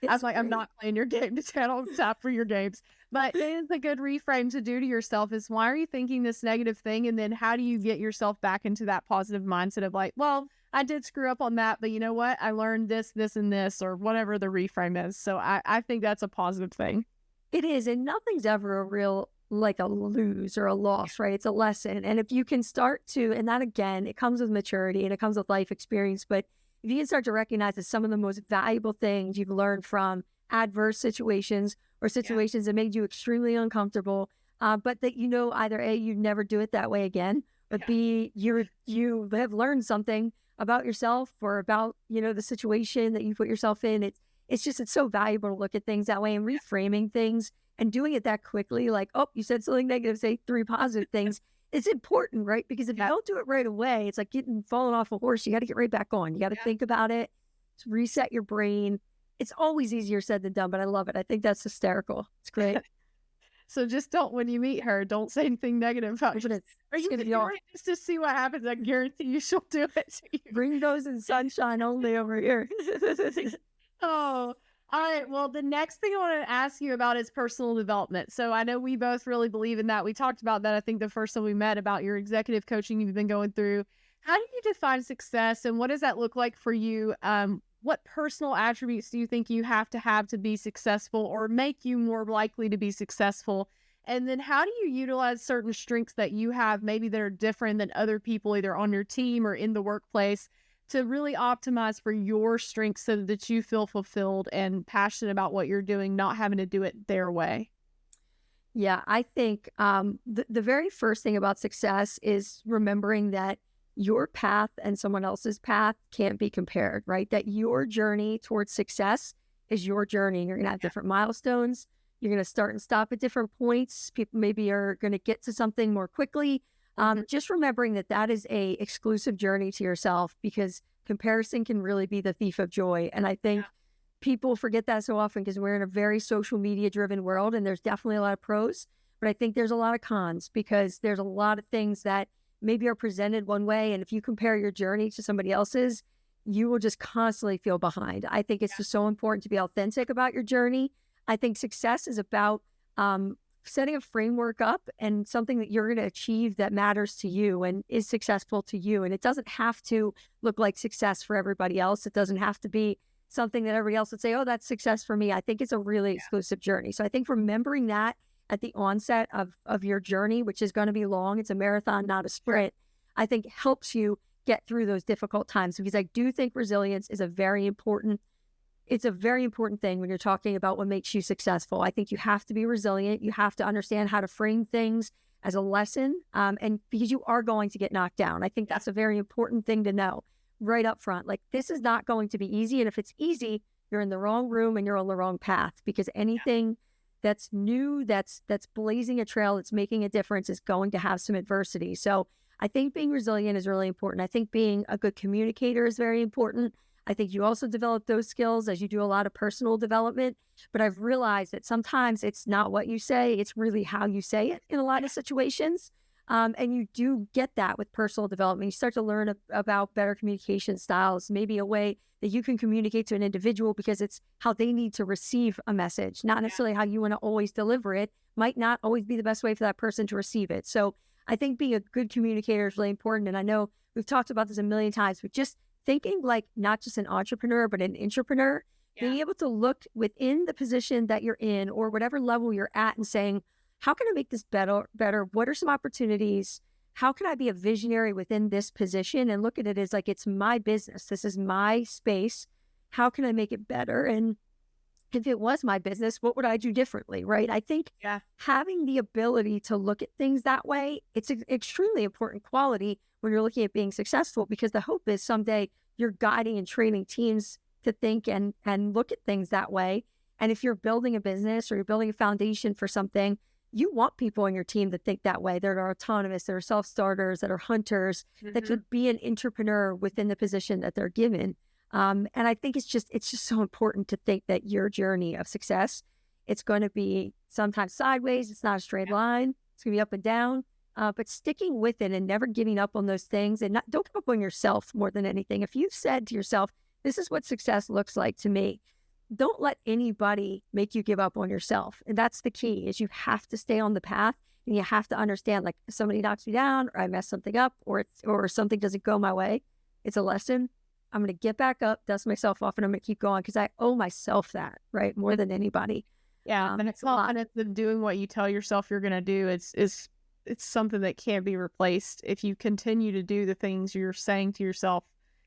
I was like, I'm not playing your game to channel tap for your games. But it is a good reframe to do to yourself, is why are you thinking this negative thing? And then how do you get yourself back into that positive mindset of like, well, I did screw up on that, but you know what? I learned this, this, and this, or whatever the reframe is. So I think that's a positive thing. It is. And nothing's ever a real, like a lose or a loss, right? It's a lesson. And if you can start to, and that again, it comes with maturity and it comes with life experience, but if you can start to recognize that some of the most valuable things you've learned from adverse situations or situations that made you extremely uncomfortable, but that, you know, either A, you'd never do it that way again, or B, you have learned something about yourself or about, you know, the situation that you put yourself in. It's so valuable to look at things that way, and reframing things and doing it that quickly. Like, oh, you said something negative, say 3 positive things. It's important, right? Because if you don't do it right away, it's like falling off a horse. You got to get right back on. You got to think about it, reset your brain. It's always easier said than done, but I love it. I think that's hysterical. It's great. So just don't, when you meet her, don't say anything negative about it. Are you going to just to see what happens? I guarantee you she'll do it to you. Bring those in sunshine only over here. Oh, all right. Well, the next thing I want to ask you about is personal development. So I know we both really believe in that. We talked about that, I think, the first time we met, about your executive coaching you've been going through. How do you define success, and what does that look like for you? What personal attributes do you think you have to be successful, or make you more likely to be successful? And then how do you utilize certain strengths that you have, maybe that are different than other people, either on your team or in the workplace, to really optimize for your strengths so that you feel fulfilled and passionate about what you're doing, not having to do it their way? Yeah, I think the very first thing about success is remembering that your path and someone else's path can't be compared, right? That your journey towards success is your journey. You're going to have different milestones. You're going to start and stop at different points. People maybe are going to get to something more quickly. Just remembering that is a exclusive journey to yourself, because comparison can really be the thief of joy. And I think people forget that so often, because we're in a very social media driven world, and there's definitely a lot of pros, but I think there's a lot of cons, because there's a lot of things that maybe are presented one way, and if you compare your journey to somebody else's, you will just constantly feel behind. I think it's just so important to be authentic about your journey. I think success is about setting a framework up and something that you're going to achieve that matters to you and is successful to you. And it doesn't have to look like success for everybody else. It doesn't have to be something that everybody else would say, oh, that's success for me. I think it's a really exclusive journey. So I think remembering that at the onset of your journey, which is going to be long, it's a marathon, not a sprint, I think helps you get through those difficult times, because I do think resilience is a very important thing when you're talking about what makes you successful. I think you have to be resilient. You have to understand how to frame things as a lesson, and because you are going to get knocked down. I think that's a very important thing to know right up front. Like, this is not going to be easy, and if it's easy, you're in the wrong room and you're on the wrong path, because anything that's new, that's blazing a trail, that's making a difference, is going to have some adversity. So I think being resilient is really important. I think being a good communicator is very important. I think you also develop those skills as you do a lot of personal development. But I've realized that sometimes it's not what you say, it's really how you say it in a lot of situations. And you do get that with personal development. You start to learn about better communication styles, maybe a way that you can communicate to an individual because it's how they need to receive a message, not necessarily how you want to always deliver it, might not always be the best way for that person to receive it. So I think being a good communicator is really important. And I know we've talked about this a million times, but just thinking like not just an entrepreneur, but an intrapreneur, being able to look within the position that you're in or whatever level you're at and saying, how can I make this better? What are some opportunities? How can I be a visionary within this position and look at it as like, it's my business. This is my space. How can I make it better? And if it was my business, what would I do differently? Right. I think having the ability to look at things that way, it's an extremely important quality when you're looking at being successful, because the hope is someday you're guiding and training teams to think and look at things that way. And if you're building a business or you're building a foundation for something, you want people on your team to think that way, that are autonomous, that are self-starters, that are hunters, that could be an entrepreneur within the position that they're given. And I think it's just so important to think that your journey of success, it's going to be sometimes sideways. It's not a straight line. It's going to be up and down, but sticking with it and never giving up on those things, and don't give up on yourself more than anything. If you've said to yourself, this is what success looks like to me, don't let anybody make you give up on yourself. And that's the key, is you have to stay on the path, and you have to understand, like, if somebody knocks me down or I mess something up or something doesn't go my way, it's a lesson. I'm going to get back up, dust myself off, and I'm going to keep going because I owe myself that, right? More than anybody. Yeah. And it's confidence in doing what you tell yourself you're going to do. It's something that can't be replaced. If you continue to do the things you're saying to yourself,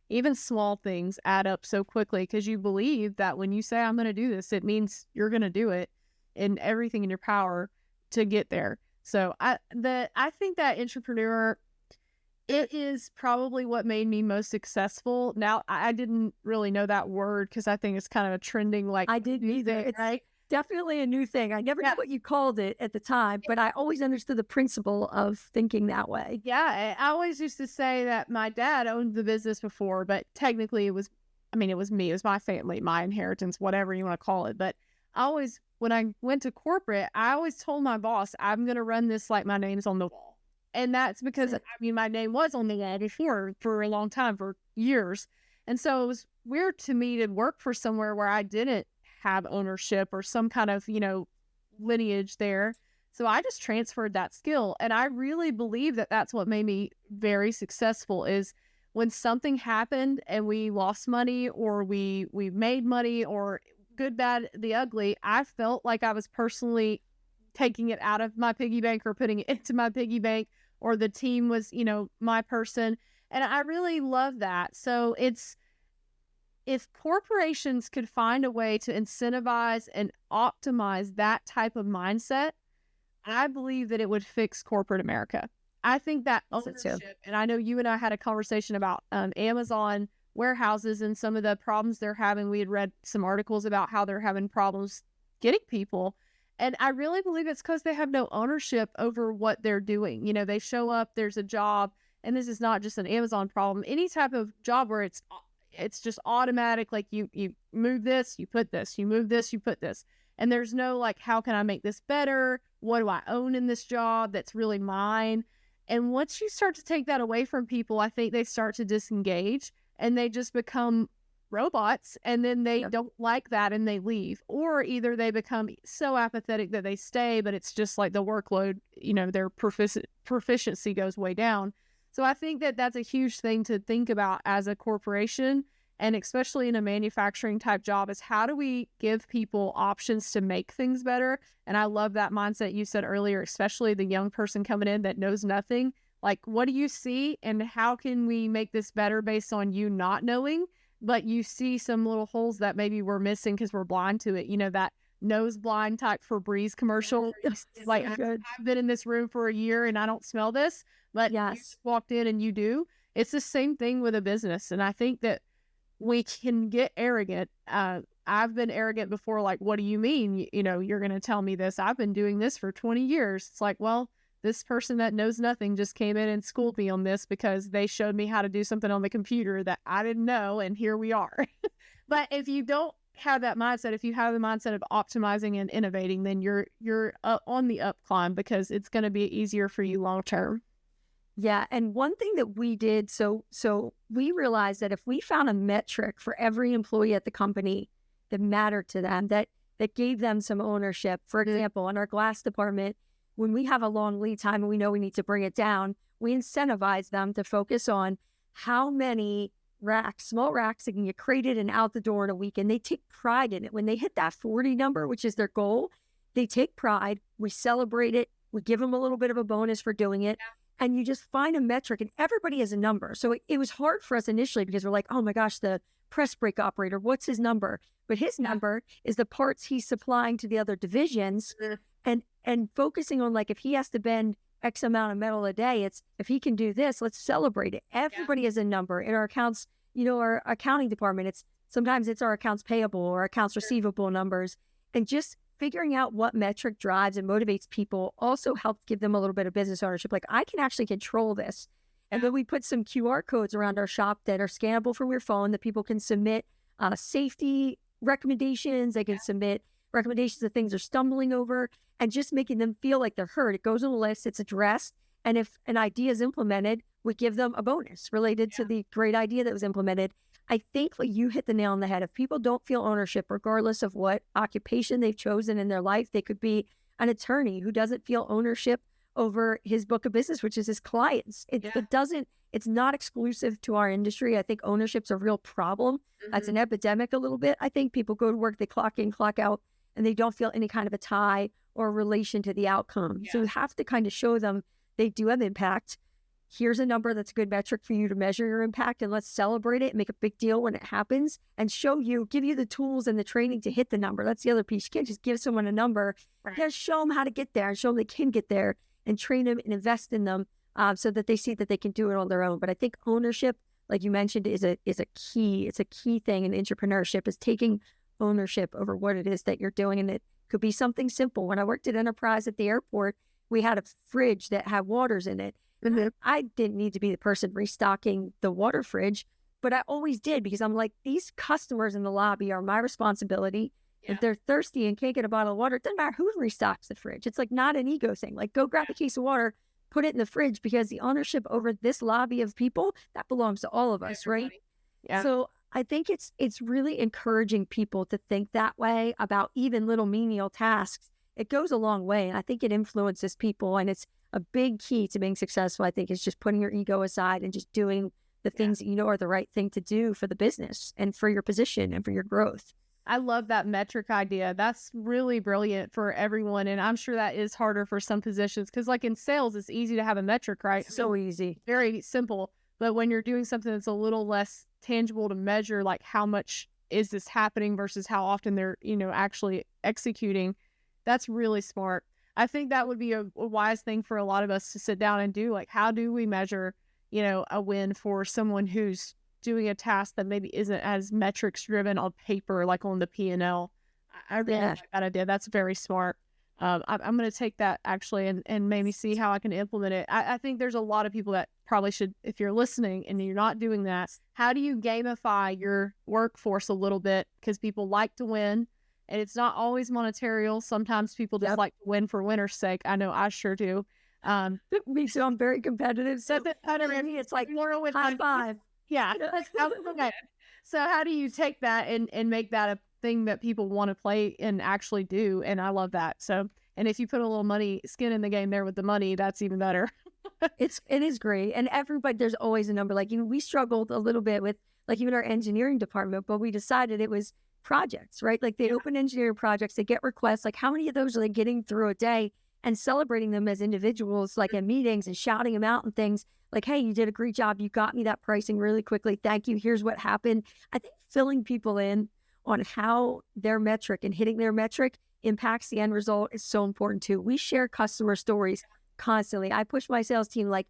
even small things add up so quickly because you believe that when you say, I'm going to do this, it means you're going to do it and everything in your power to get there. So I think that entrepreneur, it is probably what made me most successful. Now, I didn't really know that word because I think it's kind of a trending, like, I didn't either. It's right? Definitely a new thing. I never knew what you called it at the time, but I always understood the principle of thinking that way. Yeah. I always used to say that my dad owned the business before, but technically it was me. It was my family, my inheritance, whatever you want to call it. But when I went to corporate, I always told my boss, I'm going to run this like my name's on the wall. And that's because, my name was on the wall before for a long time, for years. And so it was weird to me to work for somewhere where I didn't have ownership or some kind of, lineage there. So I just transferred that skill. And I really believe that that's what made me very successful, is when something happened and we lost money or we made money, or good, bad, the ugly, I felt like I was personally taking it out of my piggy bank or putting it into my piggy bank, or the team was, my person. And I really love that. So if corporations could find a way to incentivize and optimize that type of mindset, I believe that it would fix corporate America. I think that ownership, and I know you and I had a conversation about Amazon warehouses and some of the problems they're having. We had read some articles about how they're having problems getting people. And I really believe it's because they have no ownership over what they're doing. They show up, there's a job, and this is not just an Amazon problem. Any type of job where it's just automatic, like you move this, you put this, you move this, you put this. And there's no like, how can I make this better? What do I own in this job that's really mine? And once you start to take that away from people, I think they start to disengage and they just become robots, and then they don't like that and they leave. Or either they become so apathetic that they stay, but it's just like the workload, their proficiency goes way down. So I think that that's a huge thing to think about as a corporation, and especially in a manufacturing type job, is how do we give people options to make things better? And I love that mindset you said earlier, especially the young person coming in that knows nothing. Like, what do you see and how can we make this better based on you not knowing, but you see some little holes that maybe we're missing because we're blind to it. That nose blind type Febreze commercial. Like, I've been in this room for a year and I don't smell this, but you just walked in and you do. It's the same thing with a business. And I think that we can get arrogant I've been arrogant before, like, what do you mean? You're going to tell me this? I've been doing this for 20 years. It's like, well, this person that knows nothing just came in and schooled me on this because they showed me how to do something on the computer that I didn't know. And here we are. But if you don't have that mindset, if you have the mindset of optimizing and innovating, then you're on the up climb, because it's going to be easier for you long term. Yeah. And one thing that we did, so we realized that if we found a metric for every employee at the company that mattered to them, that gave them some ownership. For example, in our glass department, when we have a long lead time and we know we need to bring it down, we incentivize them to focus on how many racks, small racks that can get crated and out the door in a week. And they take pride in it. When they hit that 40 number, which is their goal, they take pride. We celebrate it. We give them a little bit of a bonus for doing it. Yeah. And you just find a metric, and everybody has a number. So it was hard for us initially, because we're like, oh my gosh, the press brake operator, what's his number? But his number is the parts he's supplying to the other divisions. And focusing on, like, if he has to bend X amount of metal a day, it's, if he can do this, let's celebrate it. Everybody has a number. In our accounts, our accounting department, sometimes it's our accounts payable or accounts receivable numbers. And just figuring out what metric drives and motivates people also helps give them a little bit of business ownership. Like, I can actually control this. And then we put some QR codes around our shop that are scannable from your phone that people can submit safety recommendations. They can submit recommendations of things they're stumbling over, and just making them feel like they're heard. It goes on the list, it's addressed. And if an idea is implemented, we give them a bonus related to the great idea that was implemented. I think you hit the nail on the head. If people don't feel ownership, regardless of what occupation they've chosen in their life, they could be an attorney who doesn't feel ownership over his book of business, which is his clients. It's not exclusive to our industry. I think ownership's a real problem. That's an epidemic a little bit. I think people go to work, they clock in, clock out, and they don't feel any kind of a tie or relation to the outcome. So you have to kind of show them they do have impact. Here's a number that's a good metric for you to measure your impact, and let's celebrate it and make a big deal when it happens, and give you the tools and the training to hit the number. That's the other piece. You can't just give someone a number. You gotta show them how to get there and show them they can get there, and train them and invest in them so that they see that they can do it on their own. But I think ownership, like you mentioned, is a key. It's a key thing in entrepreneurship, is taking ownership over what it is that you're doing. And it could be something simple. When I worked at Enterprise at the airport, we had a fridge that had waters in it. I didn't need to be the person restocking the water fridge, but I always did, because I'm like, these customers in the lobby are my responsibility. If they're thirsty and can't get a bottle of water, it doesn't matter who restocks the fridge. It's like not an ego thing. Like, go grab a case of water, put it in the fridge, because the ownership over this lobby of people, that belongs to all of us, right? Yeah. So I think it's really encouraging people to think that way about even little menial tasks. It goes a long way, and I think it influences people, and it's a big key to being successful. I think is just putting your ego aside and just doing the things that you know are the right thing to do for the business and for your position and for your growth. I love that metric idea. That's really brilliant for everyone. And I'm sure that is harder for some positions, because like in sales, it's easy to have a metric, right? So easy. Very simple. But when you're doing something that's a little less tangible to measure, like how much is this happening versus how often they're, actually executing, that's really smart. I think that would be a wise thing for a lot of us to sit down and do. Like, how do we measure, a win for someone who's doing a task that maybe isn't as metrics driven on paper, like on the P&L. I really like that idea. That's very smart. I'm going to take that actually and maybe see how I can implement it. I think there's a lot of people that probably should, if you're listening and you're not doing that, how do you gamify your workforce a little bit? Because people like to win, and it's not always monetarial. Sometimes people just like to win for winner's sake. I know I sure do. Me too. I'm very competitive. So for me, it's like more with high five. Yeah. Okay. So how do you take that and make that a thing that people want to play and actually do? And I love that. So, and if you put a little skin in the game there with the money, that's even better. It is great. And everybody, there's always a number. Like, we struggled a little bit with like even our engineering department, but we decided it was projects, right? Like, they open engineering projects, they get requests, like how many of those are they getting through a day, and celebrating them as individuals, like in meetings, and shouting them out and things. Like, hey, you did a great job. You got me that pricing really quickly. Thank you. Here's what happened. I think filling people in on how their metric and hitting their metric impacts the end result is so important too. We share customer stories constantly. I push my sales team, like,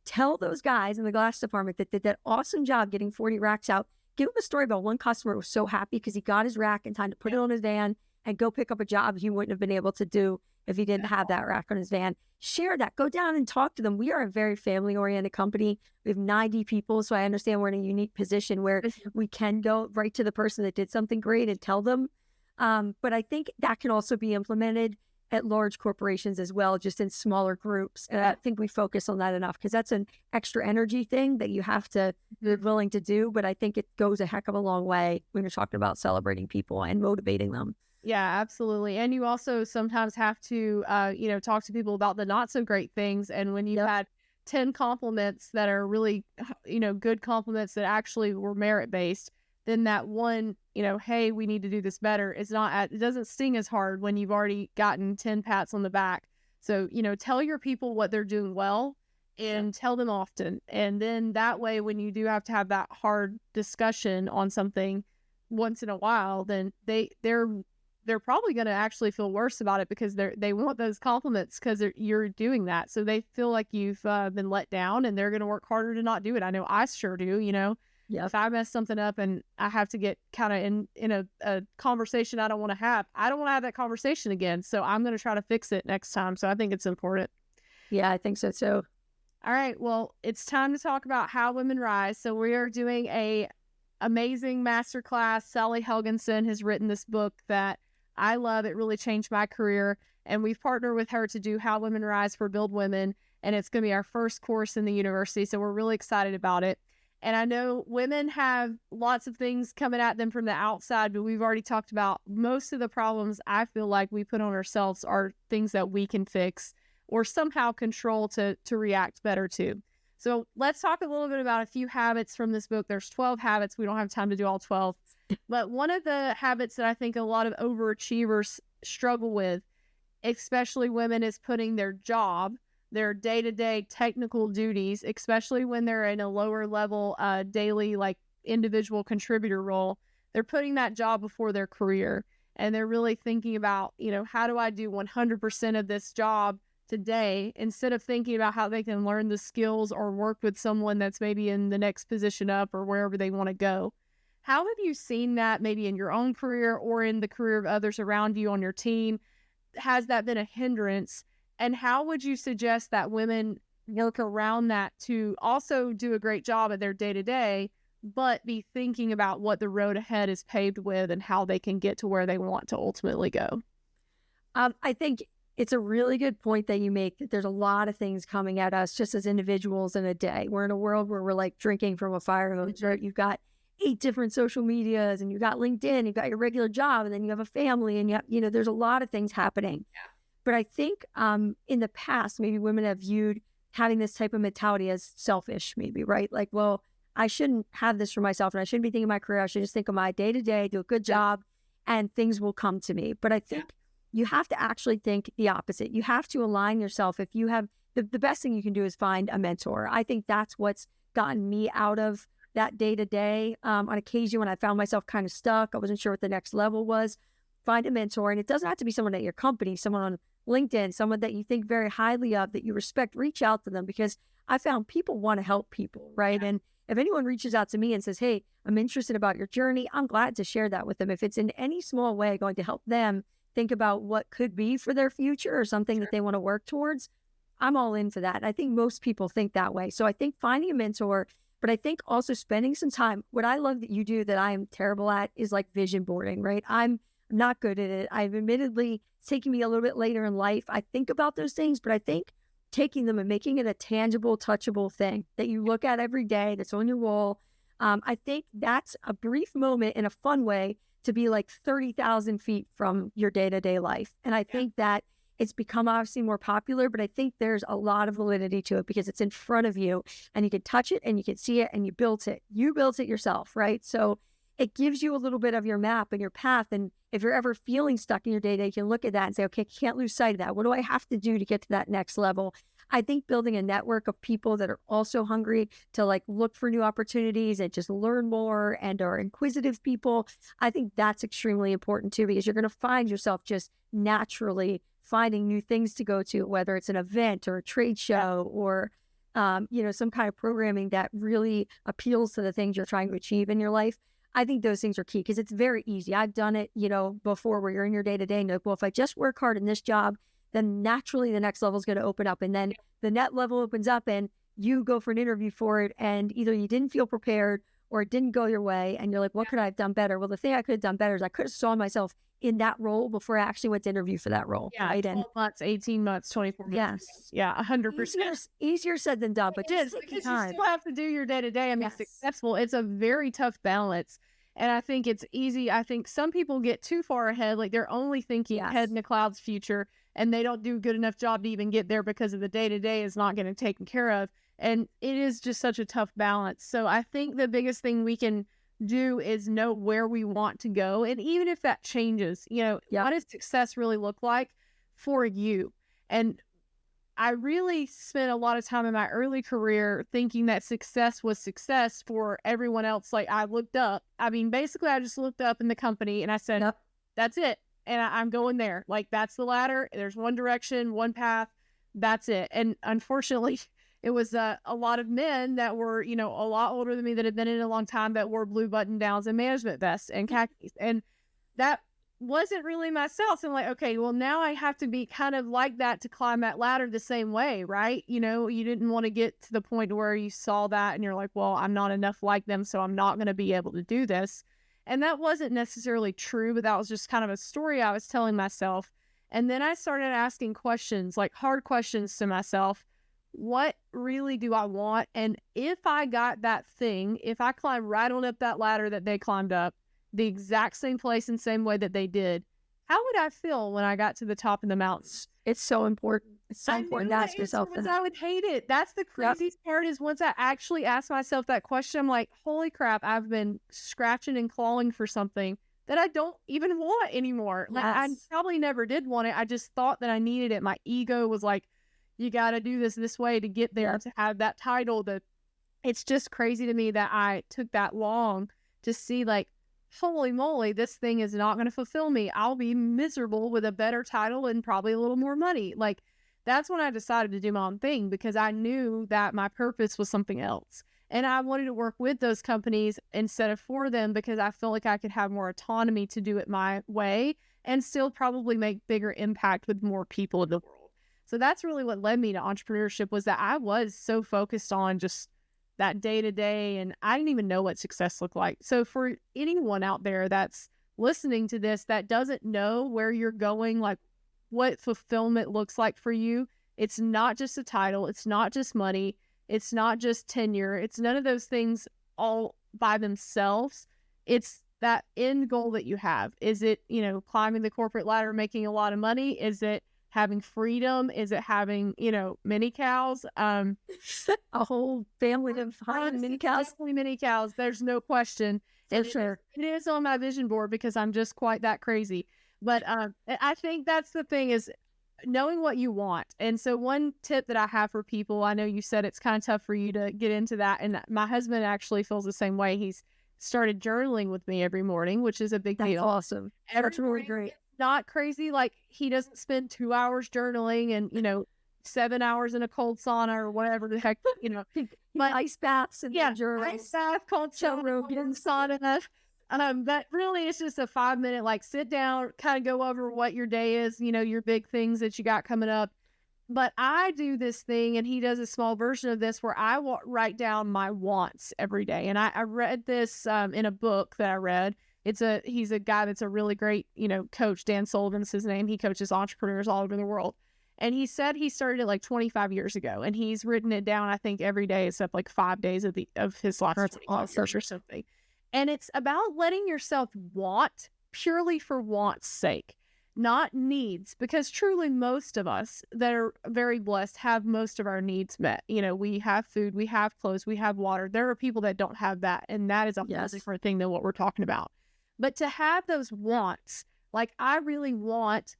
tell those guys in the glass department that did that awesome job getting 40 racks out. give him a story about one customer who was so happy because he got his rack in time to put it on his van and go pick up a job he wouldn't have been able to do if he didn't have that rack on his van. Share that. Go down and talk to them. We are a very family-oriented company. We have 90 people, so I understand we're in a unique position where we can go right to the person that did something great and tell them. But I think that can also be implemented at large corporations as well, just in smaller groups. And I think we focus on that enough because that's an extra energy thing that you have to be willing to do. But I think it goes a heck of a long way when you're talking about celebrating people and motivating them. Yeah, absolutely. And you also sometimes have to, talk to people about the not so great things. And when you've had 10 compliments that are really, good compliments that actually were merit-based, then that one, hey, we need to do this better. It doesn't sting as hard when you've already gotten 10 pats on the back. So, tell your people what they're doing well and tell them often. And then that way, when you do have to have that hard discussion on something once in a while, then they're probably going to actually feel worse about it because they want those compliments because you're doing that. So they feel like you've been let down and they're going to work harder to not do it. I know I sure do, Yeah. If I mess something up and I have to get kind of in a conversation I don't want to have that conversation again. So I'm going to try to fix it next time. So I think it's important. Yeah, I think so too. All right. Well, it's time to talk about how women rise. So we are doing a amazing masterclass. Sally Helgenson has written this book that I love. It really changed my career. And we've partnered with her to do How Women Rise for Build Women. And it's going to be our first course in the university. So we're really excited about it. And I know women have lots of things coming at them from the outside, but we've already talked about most of the problems I feel like we put on ourselves are things that we can fix or somehow control to react better to. So let's talk a little bit about a few habits from this book. There's 12 habits. We don't have time to do all 12. But one of the habits that I think a lot of overachievers struggle with, especially women, is putting their job, their day-to-day technical duties, especially when they're in a lower level daily individual contributor role, they're putting that job before their career. And they're really thinking about, how do I do 100% of this job today, instead of thinking about how they can learn the skills or work with someone that's maybe in the next position up or wherever they want to go. How have you seen that maybe in your own career or in the career of others around you on your team? Has that been a hindrance? And how would you suggest that women work around that to also do a great job at their day-to-day, but be thinking about what the road ahead is paved with and how they can get to where they want to ultimately go? I think it's a really good point that you make. That there's a lot of things coming at us just as individuals in a day. We're in a world where we're like drinking from a fire hose, right? You've got 8 different social medias and you've got LinkedIn, you've got your regular job, and then you have a family and you have, there's a lot of things happening. Yeah. But I think in the past, maybe women have viewed having this type of mentality as selfish, maybe, right? Like, well, I shouldn't have this for myself and I shouldn't be thinking of my career. I should just think of my day-to-day, do a good job, and things will come to me. But I think you have to actually think the opposite. You have to align yourself. If you have, the best thing you can do is find a mentor. I think that's what's gotten me out of that day-to-day. On occasion when I found myself kind of stuck, I wasn't sure what the next level was, find a mentor. And it doesn't have to be someone at your company, someone on LinkedIn, someone that you think very highly of, that you respect. Reach out to them, because I found people want to help people, right? And if anyone reaches out to me and says, hey, I'm interested about your journey, I'm glad to share that with them. If it's in any small way going to help them think about what could be for their future or something that they want to work towards, I'm all into that. And I think most people think that way. So I think finding a mentor, but I think also spending some time. What I love that you do that I am terrible at is like vision boarding, right? I'm not good at it. I've admittedly, it's taken me a little bit later in life. I think about those things, but I think taking them and making it a tangible, touchable thing that you look at every day, that's on your wall. I think that's a brief moment in a fun way to be like 30,000 feet from your day-to-day life. And I think that it's become obviously more popular, but I think there's a lot of validity to it because it's in front of you and you can touch it and you can see it and you built it. You built it yourself, right? So it gives you a little bit of your map and your path. And if you're ever feeling stuck in your day-to-day, you can look at that and say, okay, can't lose sight of that. What do I have to do to get to that next level? I think building a network of people that are also hungry to like look for new opportunities and just learn more and are inquisitive people, I think that's extremely important too, because you're going to find yourself just naturally finding new things to go to, whether it's an event or a trade show or some kind of programming that really appeals to the things you're trying to achieve in your life. I think those things are key because it's very easy. I've done it, before where you're in your day-to-day and you're like, well, if I just work hard in this job, then naturally the next level is going to open up. And then the net level opens up and you go for an interview for it. And either you didn't feel prepared or it didn't go your way. And you're like, what could I have done better? Well, the thing I could have done better is I could have saw myself in that role before I actually went to interview for that role. Yeah, right? 12 months, 18 months, 24 months. Yes. Yeah, 100%. Easier said than done, but it is because you still have to do your day-to-day and be successful. It's a very tough balance. And I think it's easy. I think some people get too far ahead. Like they're only thinking ahead in the cloud's future and they don't do a good enough job to even get there because of the day-to-day is not getting taken care of. And it is just such a tough balance. So I think the biggest thing we can do is know where we want to go. And even if that changes, what does success really look like for you? And I really spent a lot of time in my early career thinking that success was success for everyone else. Like I looked up, basically I just looked up in the company and I said, that's it. And I'm going there. Like that's the ladder. There's one direction, one path. That's it. And unfortunately, it was a lot of men that were, a lot older than me that had been in a long time that wore blue button downs and management vests and khakis. And that wasn't really myself. So I'm like, okay, well now I have to be kind of like that to climb that ladder the same way, right? You didn't want to get to the point where you saw that and you're like, well, I'm not enough like them, so I'm not going to be able to do this. And that wasn't necessarily true, but that was just kind of a story I was telling myself. And then I started asking questions, like hard questions to myself. What really do I want? And if I got that thing, if I climbed right on up that ladder that they climbed up, the exact same place and same way that they did, how would I feel when I got to the top of the mountains? It's so important. It's so important to ask yourself that. I would hate it. That's the craziest part is once I actually asked myself that question, I'm like, holy crap, I've been scratching and clawing for something that I don't even want anymore. Like I probably never did want it. I just thought that I needed it. My ego was like, you got to do this way to get there, to have that title. It's just crazy to me that I took that long to see like, holy moly, this thing is not going to fulfill me. I'll be miserable with a better title and probably a little more money. Like that's when I decided to do my own thing because I knew that my purpose was something else. And I wanted to work with those companies instead of for them because I felt like I could have more autonomy to do it my way and still probably make bigger impact with more people in the world. So that's really what led me to entrepreneurship was that I was so focused on just that day to day. And I didn't even know what success looked like. So for anyone out there that's listening to this, that doesn't know where you're going, like what fulfillment looks like for you, it's not just a title. It's not just money. It's not just tenure. It's none of those things all by themselves. It's that end goal that you have. Is it, climbing the corporate ladder, making a lot of money? Is it having freedom? Is it having, mini cows? A whole family of mini cows? Definitely mini cows. There's no question. For sure. It is on my vision board because I'm just quite that crazy. But I think that's the thing is knowing what you want. And so one tip that I have for people, I know you said it's kind of tough for you to get into that. And my husband actually feels the same way. He's started journaling with me every morning, which is a big deal. That's awesome. That's really great. Not crazy. Like he doesn't spend 2 hours journaling and, 7 hours in a cold sauna or whatever the heck, but ice baths and ice bath, cold sauna, sauna. But really it's just a 5-minute, like sit down, kind of go over what your day is, your big things that you got coming up. But I do this thing and he does a small version of this where I write down my wants every day. And I read this in a book that I read. He's a guy that's a really great, coach. Dan Sullivan's his name. He coaches entrepreneurs all over the world. And he said he started it like 25 years ago and he's written it down, I think every day except like 5 days of his last 25 years or something. And it's about letting yourself want purely for want's sake, not needs, because truly most of us that are very blessed have most of our needs met. We have food, we have clothes, we have water. There are people that don't have that. And that is a whole different thing than what we're talking about. But to have those wants, like I really want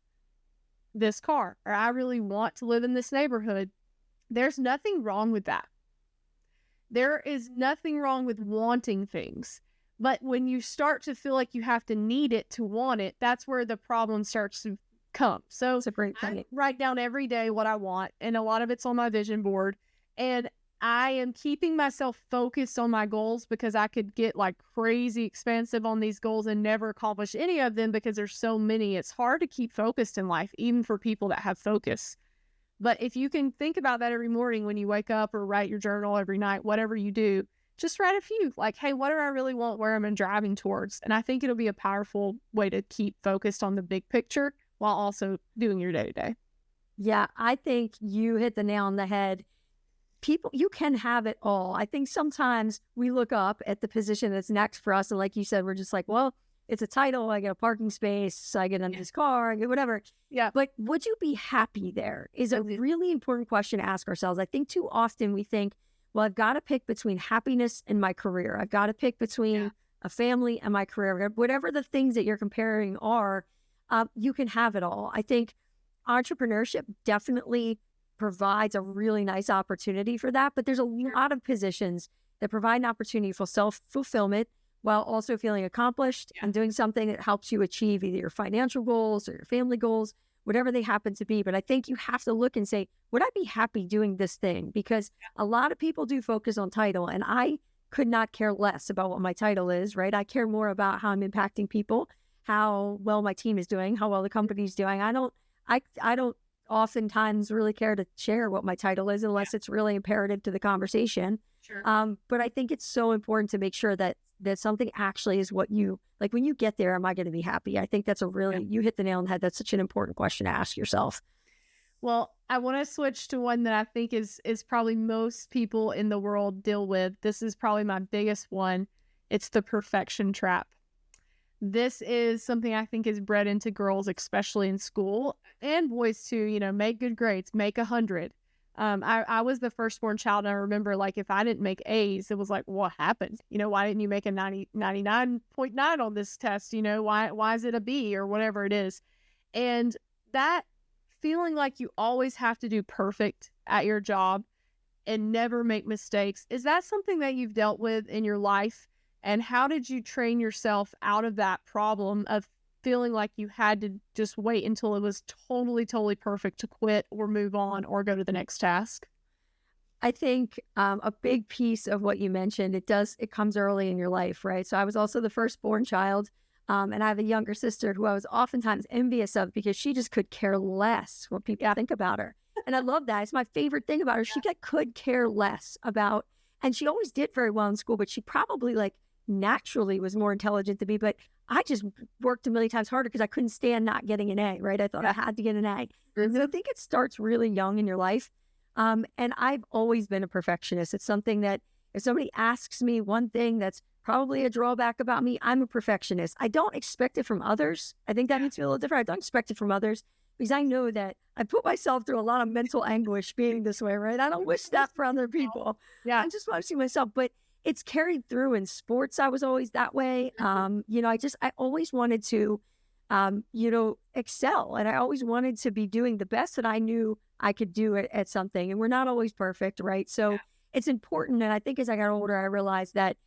this car, or I really want to live in this neighborhood. There's nothing wrong with that. There is nothing wrong with wanting things. But when you start to feel like you have to need it to want it, that's where the problem starts to come. So it's a great point. I write down every day what I want, and a lot of it's on my vision board. And I am keeping myself focused on my goals because I could get like crazy expansive on these goals and never accomplish any of them because there's so many. It's hard to keep focused in life, even for people that have focus. But if you can think about that every morning when you wake up or write your journal every night, whatever you do, just write a few like, hey, what do I really want? Where am I driving towards? And I think it'll be a powerful way to keep focused on the big picture while also doing your day to day. Yeah, I think you hit the nail on the head. People, you can have it all. I think sometimes we look up at the position that's next for us. And like you said, we're just like, well, it's a title. I get a parking space. I get in this car. I get whatever. Yeah. But would you be happy there is a really important question to ask ourselves. I think too often we think, well, I've got to pick between happiness and my career. I've got to pick between a family and my career. Whatever the things that you're comparing are, you can have it all. I think entrepreneurship definitely provides a really nice opportunity for that. But there's a lot of positions that provide an opportunity for self-fulfillment while also feeling accomplished and doing something that helps you achieve either your financial goals or your family goals, whatever they happen to be. But I think you have to look and say, would I be happy doing this thing? Because a lot of people do focus on title, and I could not care less about what my title is, right? I care more about how I'm impacting people, how well my team is doing, how well the company's doing. I don't oftentimes really care to share what my title is unless it's really imperative to the conversation. Sure. But I think it's so important to make sure that something actually is what you like. When you get there, am I going to be happy? I think that's a really, you hit the nail on the head. That's such an important question to ask yourself. Well, I want to switch to one that I think is probably most people in the world deal with. This is probably my biggest one. It's the perfection trap. This is something I think is bred into girls, especially in school, and boys too, make good grades, make 100. I was the firstborn child, and I remember, like, if I didn't make A's, it was like, what happened? Why didn't you make a 99.9 on this test? Why is it a B or whatever it is? And that feeling like you always have to do perfect at your job and never make mistakes, is that something that you've dealt with in your life? And how did you train yourself out of that problem of feeling like you had to just wait until it was totally, totally perfect to quit or move on or go to the next task? I think a big piece of what you mentioned, it comes early in your life, right? So I was also the firstborn child, and I have a younger sister who I was oftentimes envious of because she just could care less what people think about her. And I love that. It's my favorite thing about her. She could care less about, and she always did very well in school, but she probably naturally was more intelligent than me, but I just worked a million times harder because I couldn't stand not getting an A, right? I thought I had to get an A. And so I think it starts really young in your life. And I've always been a perfectionist. It's something that if somebody asks me one thing that's probably a drawback about me, I'm a perfectionist. I don't expect it from others. I think that makes me a little different. I don't expect it from others because I know that I put myself through a lot of mental anguish being this way, right? I don't wish that for other people. I just want to see myself, but it's carried through in sports. I was always that way. I always wanted to, excel. And I always wanted to be doing the best that I knew I could do at something. And we're not always perfect, right? So it's important. And I think as I got older, I realized that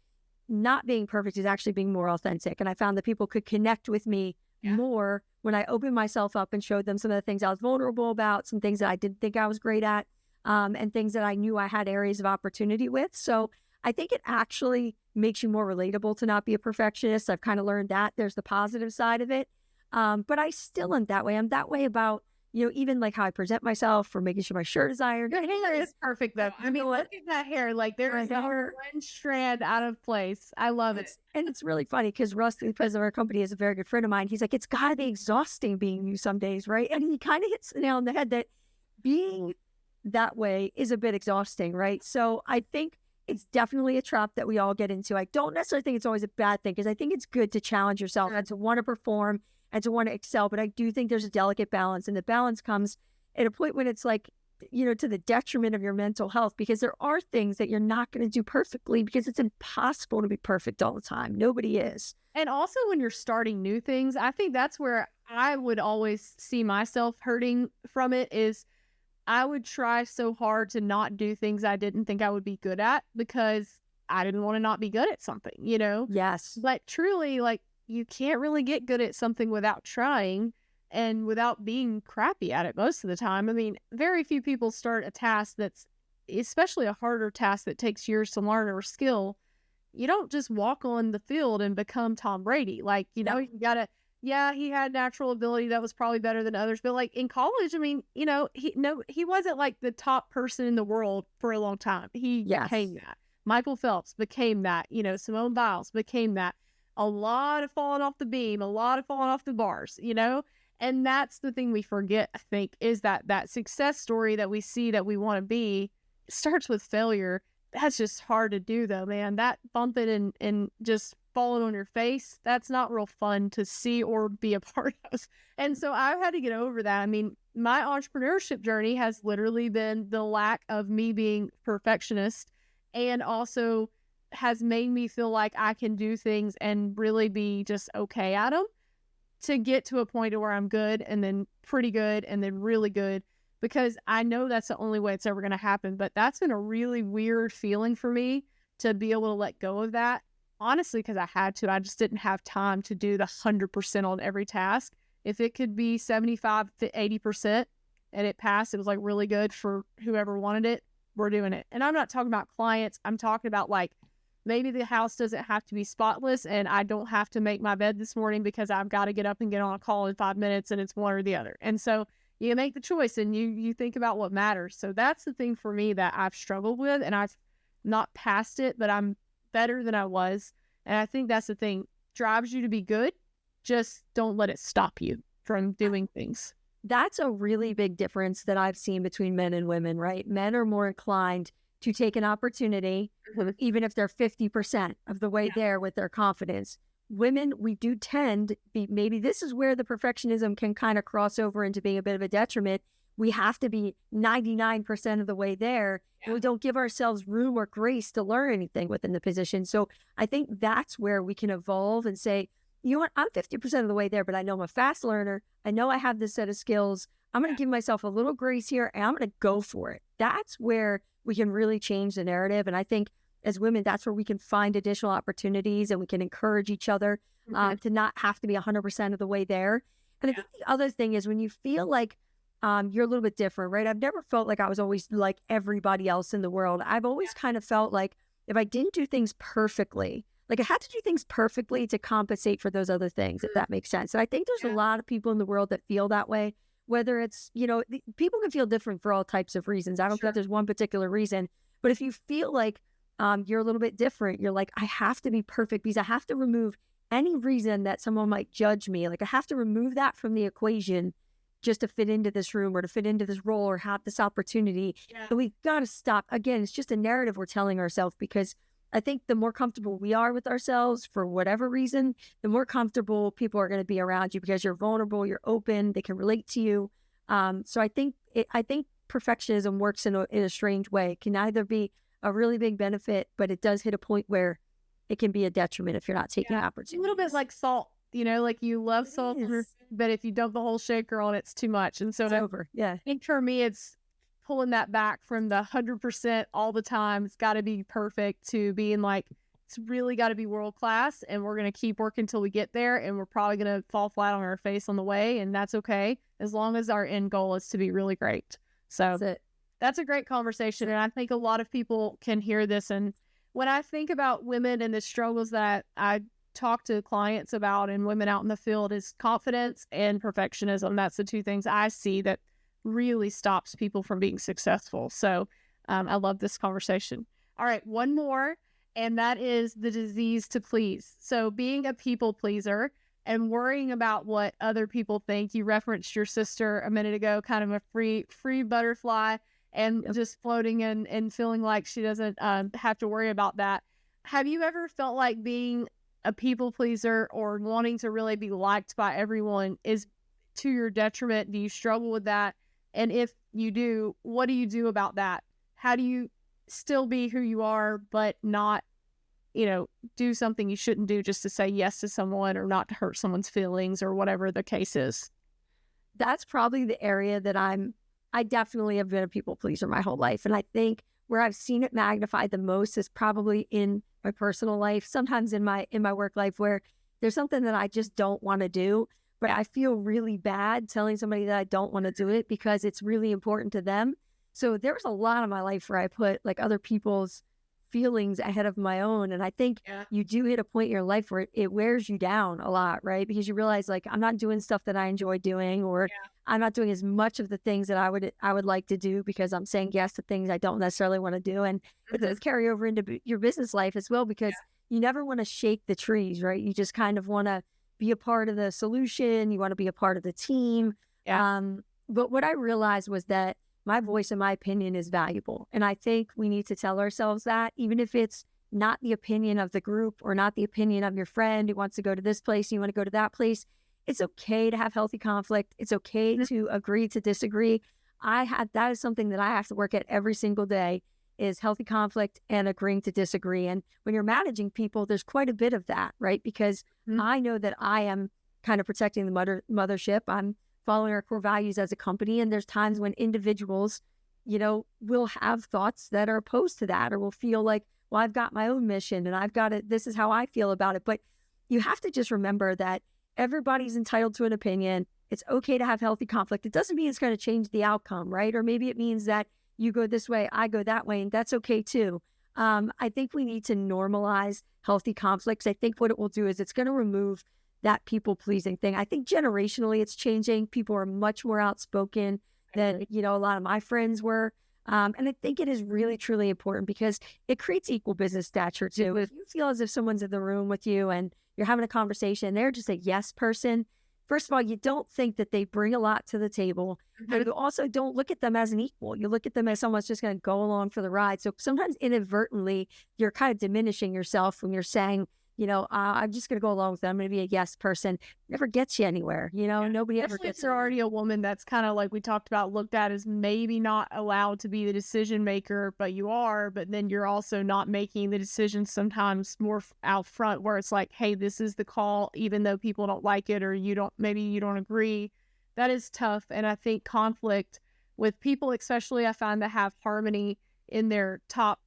not being perfect is actually being more authentic. And I found that people could connect with me more when I opened myself up and showed them some of the things I was vulnerable about, some things that I didn't think I was great at, and things that I knew I had areas of opportunity with. So I think it actually makes you more relatable to not be a perfectionist. I've kind of learned that there's the positive side of it. But I still am that way. I'm that way about, even like how I present myself or making sure my shirt is ironed. Your hair is perfect though. I mean, look at that hair. Like there is not one strand out of place. I love it. And it's really funny because Russ, the president of our company, is a very good friend of mine. He's like, it's got to be exhausting being you some days, right? And he kind of hits the nail on the head that being that way is a bit exhausting, right? So I think it's definitely a trap that we all get into. I don't necessarily think it's always a bad thing because I think it's good to challenge yourself and to want to perform and to want to excel. But I do think there's a delicate balance, and the balance comes at a point when it's to the detriment of your mental health, because there are things that you're not going to do perfectly because it's impossible to be perfect all the time. Nobody is. And also when you're starting new things, I think that's where I would always see myself hurting from it is I would try so hard to not do things I didn't think I would be good at because I didn't want to not be good at something, Yes. But truly, you can't really get good at something without trying and without being crappy at it most of the time. I mean, very few people start a task that's especially a harder task that takes years to learn or skill, you don't just walk on the field and become Tom Brady. Like, you know, you gotta, yeah, he had natural ability that was probably better than others, but like in college, I mean, you know, he wasn't like the top person in the world for a long time. He became that. Michael Phelps became that. You know, Simone Biles became that. A lot of falling off the beam, a lot of falling off the bars, you know? And that's the thing we forget, I think, is that success story that we see that we want to be starts with failure. That's just hard to do though, man. That bumping and just falling on your face, that's not real fun to see or be a part of. And so I've had to get over that. I mean, my entrepreneurship journey has literally been the lack of me being perfectionist, and also has made me feel like I can do things and really be just okay at them, to get to a point where I'm good and then pretty good and then really good, because I know that's the only way it's ever going to happen. But that's been a really weird feeling for me to be able to let go of that. Honestly, because I had to. I just didn't have time to do the 100% on every task. If it could be 75 to 80% and it passed, it was like really good for whoever wanted it, we're doing it. And I'm not talking about clients. I'm talking about like, maybe the house doesn't have to be spotless and I don't have to make my bed this morning because I've got to get up and get on a call in 5 minutes, and it's one or the other. And so you make the choice and you think about what matters. So that's the thing for me that I've struggled with, and I've not passed it, but I'm better than I was. And I think that's the thing. Drives you to be good. Just don't let it stop you from doing things. That's a really big difference that I've seen between men and women, right? Men are more inclined to take an opportunity, even if they're 50% of the way there with their confidence. Women, we do tend, maybe this is where the perfectionism can kind of cross over into being a bit of a detriment. We have to be 99% of the way there. And we don't give ourselves room or grace to learn anything within the position. So I think that's where we can evolve and say, you know what, I'm 50% of the way there, but I know I'm a fast learner. I know I have this set of skills. I'm going to give myself a little grace here and I'm going to go for it. That's where we can really change the narrative. And I think as women, that's where we can find additional opportunities and we can encourage each other to not have to be 100% of the way there. And I think the other thing is when you feel like you're a little bit different, right? I've never felt like I was always like everybody else in the world. I've always kind of felt like if I didn't do things perfectly, like I had to do things perfectly to compensate for those other things, if that makes sense. And I think there's a lot of people in the world that feel that way, whether it's, you know, people can feel different for all types of reasons. I don't think there's one particular reason, but if you feel like you're a little bit different, you're like, I have to be perfect because I have to remove any reason that someone might judge me. Like I have to remove that from the equation just to fit into this room or to fit into this role or have this opportunity. So we've got to stop. Again, it's just a narrative we're telling ourselves, because I think the more comfortable we are with ourselves for whatever reason, the more comfortable people are going to be around you because you're vulnerable, you're open, they can relate to you. So I think perfectionism works in a strange way. It can either be a really big benefit, but it does hit a point where it can be a detriment if you're not taking opportunities. A little bit like salt, you know, like you love salt, but if you dump the whole shaker on, it's too much. And so it's over. Yeah. I think for me, it's pulling that back from the 100% all the time. It's got to be perfect to being like, it's really got to be world class, and we're going to keep working until we get there, and we're probably going to fall flat on our face on the way, and that's okay as long as our end goal is to be really great. So that's a great conversation, and I think a lot of people can hear this. And when I think about women and the struggles that I talk to clients about and women out in the field, is confidence and perfectionism. That's the two things I see that really stops people from being successful. So I love this conversation. All right, one more, and that is the disease to please. So being a people pleaser and worrying about what other people think. You referenced your sister a minute ago, kind of a free butterfly, and just floating and feeling like she doesn't have to worry about that. Have you ever felt like being a people pleaser or wanting to really be liked by everyone is to your detriment? Do you struggle with that? And if you do, what do you do about that? How do you still be who you are, but not, do something you shouldn't do just to say yes to someone or not to hurt someone's feelings or whatever the case is? That's probably the area that I definitely have been a people pleaser my whole life. And I think where I've seen it magnified the most is probably in my personal life, sometimes in my work life, where there's something that I just don't want to do, but I feel really bad telling somebody that I don't want to do it because it's really important to them. So there was a lot of my life where I put like other people's feelings ahead of my own. And I think you do hit a point in your life where it wears you down a lot, right? Because you realize like, I'm not doing stuff that I enjoy doing, or I'm not doing as much of the things that I would like to do because I'm saying yes to things I don't necessarily want to do. And it does carry over into your business life as well, because you never want to shake the trees, right? You just kind of want to be a part of the solution. You want to be a part of the team. But what I realized was that my voice and my opinion is valuable. And I think we need to tell ourselves that, even if it's not the opinion of the group or not the opinion of your friend who wants to go to this place, you want to go to that place. It's okay to have healthy conflict. It's okay to agree to disagree. That is something that I have to work at every single day, is healthy conflict and agreeing to disagree. And when you're managing people, there's quite a bit of that, right? Because I know that I am kind of protecting the mothership. I'm following our core values as a company. And there's times when individuals, will have thoughts that are opposed to that, or will feel like, well, I've got my own mission and I've got it. This is how I feel about it. But you have to just remember that everybody's entitled to an opinion. It's okay to have healthy conflict. It doesn't mean it's going to change the outcome, right? Or maybe it means that you go this way, I go that way, and that's okay too. I think we need to normalize healthy conflicts. I think what it will do is it's going to remove that people-pleasing thing. I think generationally it's changing. People are much more outspoken than, a lot of my friends were. And I think it is really, truly important because it creates equal business stature too. If you feel as if someone's in the room with you and you're having a conversation, they're just a yes person. First of all, you don't think that they bring a lot to the table. But you also don't look at them as an equal. You look at them as someone that's just going to go along for the ride. So sometimes inadvertently, you're kind of diminishing yourself when you're saying, I'm just going to go along with them. I'm going to be a yes person. Never gets you anywhere. Nobody ever gets. If you're already a woman that's kind of like we talked about, looked at as maybe not allowed to be the decision maker, but you are. But then you're also not making the decisions sometimes more out front, where it's like, hey, this is the call, even though people don't like it or maybe you don't agree. That is tough. And I think conflict with people, especially I find that have harmony in their top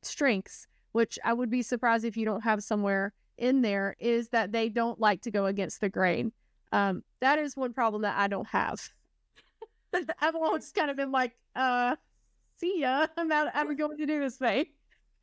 strengths, which I would be surprised if you don't have somewhere in there, is that they don't like to go against the grain. That is one problem that I don't have. I've always kind of been like, see ya, I'm going to do this thing.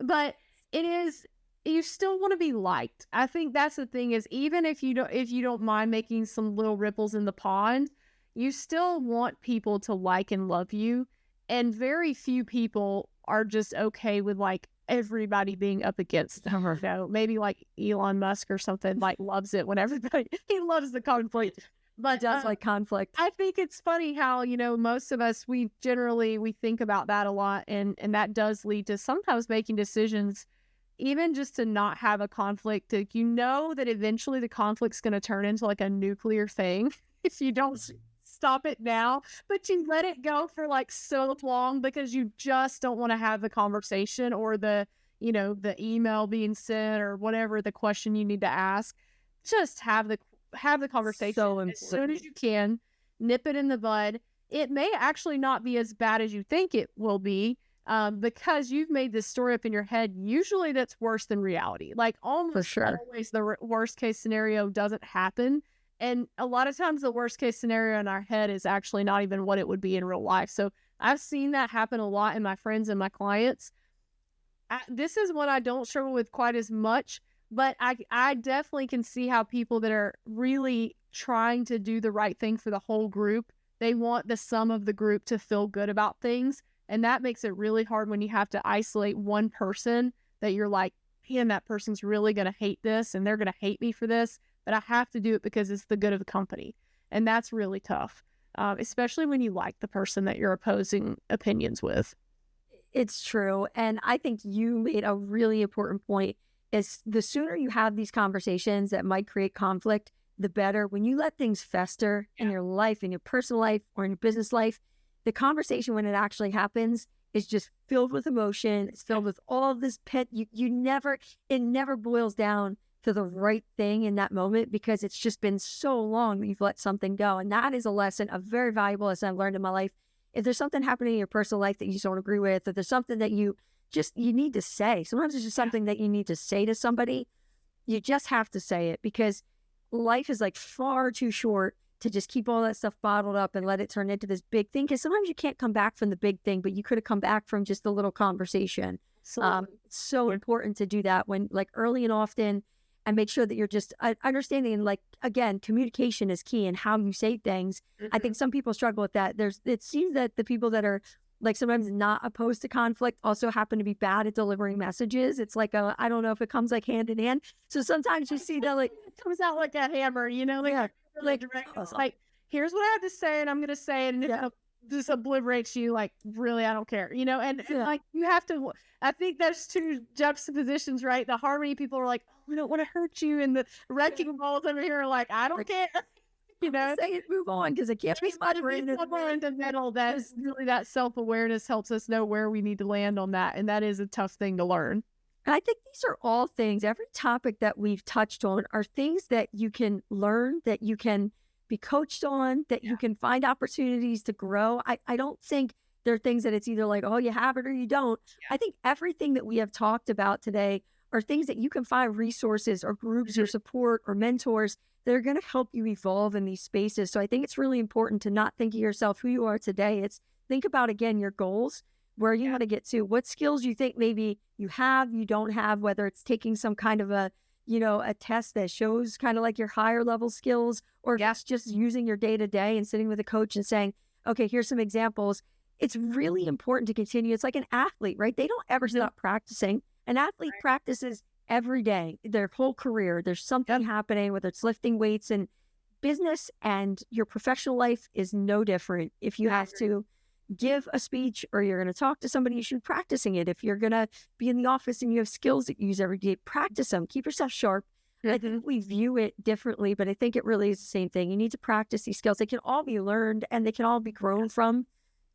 But it is, you still want to be liked. I think that's the thing, is even if you don't mind making some little ripples in the pond, you still want people to like and love you. And very few people are just okay with like everybody being up against them. Maybe like Elon Musk or something, like loves it when he loves the conflict. But does like conflict. I think it's funny how, most of us, we think about that a lot. And that does lead to sometimes making decisions, even just to not have a conflict. That that eventually the conflict's going to turn into like a nuclear thing if you don't stop it now, but you let it go for like so long because you just don't want to have the conversation or the email being sent or whatever the question you need to ask. Just have the conversation as soon as you can. Nip it in the bud. It may actually not be as bad as you think it will be, because you've made this story up in your head. Usually that's worse than reality. Like almost always the worst case scenario doesn't happen. And a lot of times the worst case scenario in our head is actually not even what it would be in real life. So I've seen that happen a lot in my friends and my clients. This is one I don't struggle with quite as much, but I definitely can see how people that are really trying to do the right thing for the whole group, they want the sum of the group to feel good about things. And that makes it really hard when you have to isolate one person that you're like, man, that person's really going to hate this and they're going to hate me for this. But I have to do it because it's the good of the company. And that's really tough, especially when you like the person that you're opposing opinions with. It's true. And I think you made a really important point, is the sooner you have these conversations that might create conflict, the better. When you let things fester in your life, in your personal life or in your business life, the conversation when it actually happens is just filled with emotion. It's filled with all of this it never boils down to the right thing in that moment, because it's just been so long that you've let something go. And that is a very valuable lesson I've learned in my life. If there's something happening in your personal life that you just don't agree with, if there's something that you need to say, sometimes it's just something that you need to say to somebody, you just have to say it, because life is like far too short to just keep all that stuff bottled up and let it turn into this big thing. Because sometimes you can't come back from the big thing, but you could have come back from just a little conversation. It's so important to do that when like early and often, and make sure that you're just understanding. And like, again, communication is key in how you say things. I think some people struggle with that. It seems that the people that are like sometimes not opposed to conflict also happen to be bad at delivering messages. It's like I don't know if it comes like hand in hand. So sometimes you see that like it comes out like a hammer, you know, like direct. It's like, here's what I have to say, and I'm gonna say it, and it just obliterates you. Like, really, I don't care, you know. And like, you have to. I think there's two juxtapositions, right? The harmony people are like, oh, I don't want to hurt you, and the wrecking balls over here are like, I don't care. You know, say it, move on, because it can't be much somewhere in the middle. That's really, that self-awareness helps us know where we need to land on that, and that is a tough thing to learn. And I think these are all things, every topic that we've touched on are things that you can learn, that you can be coached on, that you can find opportunities to grow. I don't think there are things that it's either like, oh, you have it or you don't. I think everything that we have talked about today are things that you can find resources or groups or support or mentors that are going to help you evolve in these spaces. So I think it's really important to not think of yourself who you are today. It's think about, again, your goals, where you want to get to, what skills you think maybe you have, you don't have, whether it's taking some kind of a test that shows kind of like your higher level skills, or if it's just using your day to day and sitting with a coach and saying, okay, here's some examples. It's really important to continue. It's like an athlete, right? They don't ever stop practicing. An athlete practices every day, their whole career. There's something happening, whether it's lifting weights, and business and your professional life is no different. If you have to give a speech or you're going to talk to somebody, you should be practicing it. If you're going to be in the office and you have skills that you use every day, practice them. Keep yourself sharp. I think we view it differently, but I think it really is the same thing. You need to practice these skills. They can all be learned and they can all be grown from,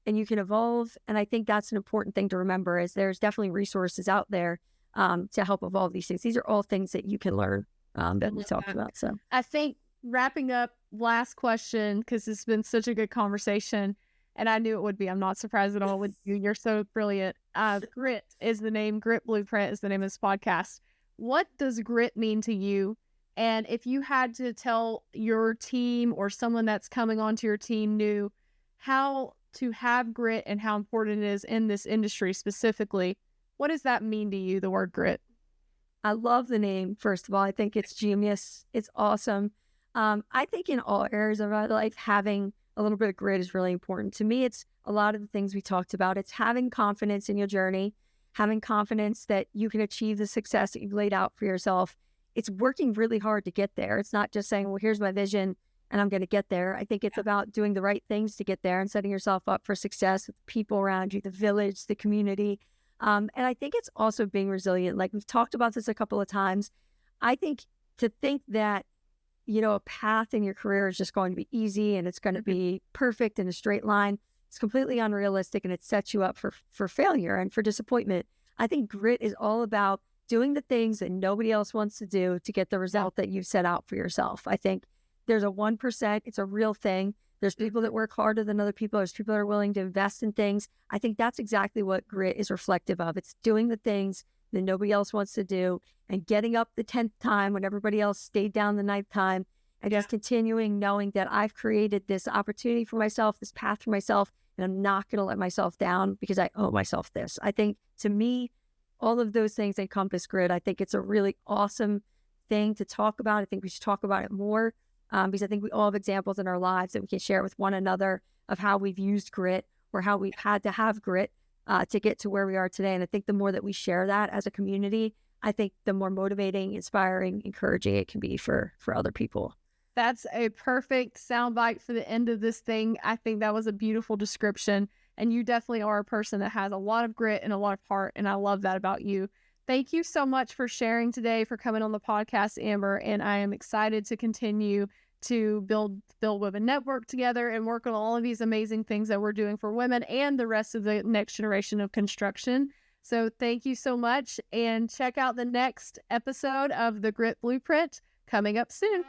and you can evolve. And I think that's an important thing to remember, is there's definitely resources out there to help evolve these things. These are all things that you can learn that we talked about. So I think wrapping up, last question, because it's been such a good conversation, and I knew it would be. I'm not surprised at all with you. You're so brilliant. Grit is the name. Grit Blueprint is the name of this podcast. What does grit mean to you? And if you had to tell your team or someone that's coming onto your team new how to have grit and how important it is in this industry specifically, what does that mean to you, the word grit? I love the name, first of all. I think it's genius. It's awesome. I think in all areas of our life, having a little bit of grit is really important. To me, it's a lot of the things we talked about. It's having confidence in your journey, having confidence that you can achieve the success that you've laid out for yourself. It's working really hard to get there. It's not just saying, well, here's my vision and I'm going to get there. I think it's about doing the right things to get there and setting yourself up for success with the people around you, the village, the community. And I think it's also being resilient. Like we've talked about this a couple of times. I think to think that, a path in your career is just going to be easy and it's going to be perfect in a straight line, it's completely unrealistic, and it sets you up for failure and for disappointment. I think grit is all about doing the things that nobody else wants to do to get the result that you've set out for yourself. I think there's a 1%, it's a real thing. There's people that work harder than other people. There's people that are willing to invest in things. I think that's exactly what grit is reflective of. It's doing the things that nobody else wants to do and getting up the 10th time when everybody else stayed down the 9th time, and just continuing knowing that I've created this opportunity for myself, this path for myself, and I'm not going to let myself down because I owe myself this. I think to me, all of those things encompass grit. I think it's a really awesome thing to talk about. I think we should talk about it more. Because I think we all have examples in our lives that we can share with one another of how we've used grit or how we've had to have grit to get to where we are today. And I think the more that we share that as a community, I think the more motivating, inspiring, encouraging it can be for other people. That's a perfect soundbite for the end of this thing. I think that was a beautiful description. And you definitely are a person that has a lot of grit and a lot of heart. And I love that about you. Thank you so much for sharing today, for coming on the podcast, Amber. And I am excited to continue to build Women Network together and work on all of these amazing things that we're doing for women and the rest of the next generation of construction. So thank you so much. And check out the next episode of the Grit Blueprint coming up soon.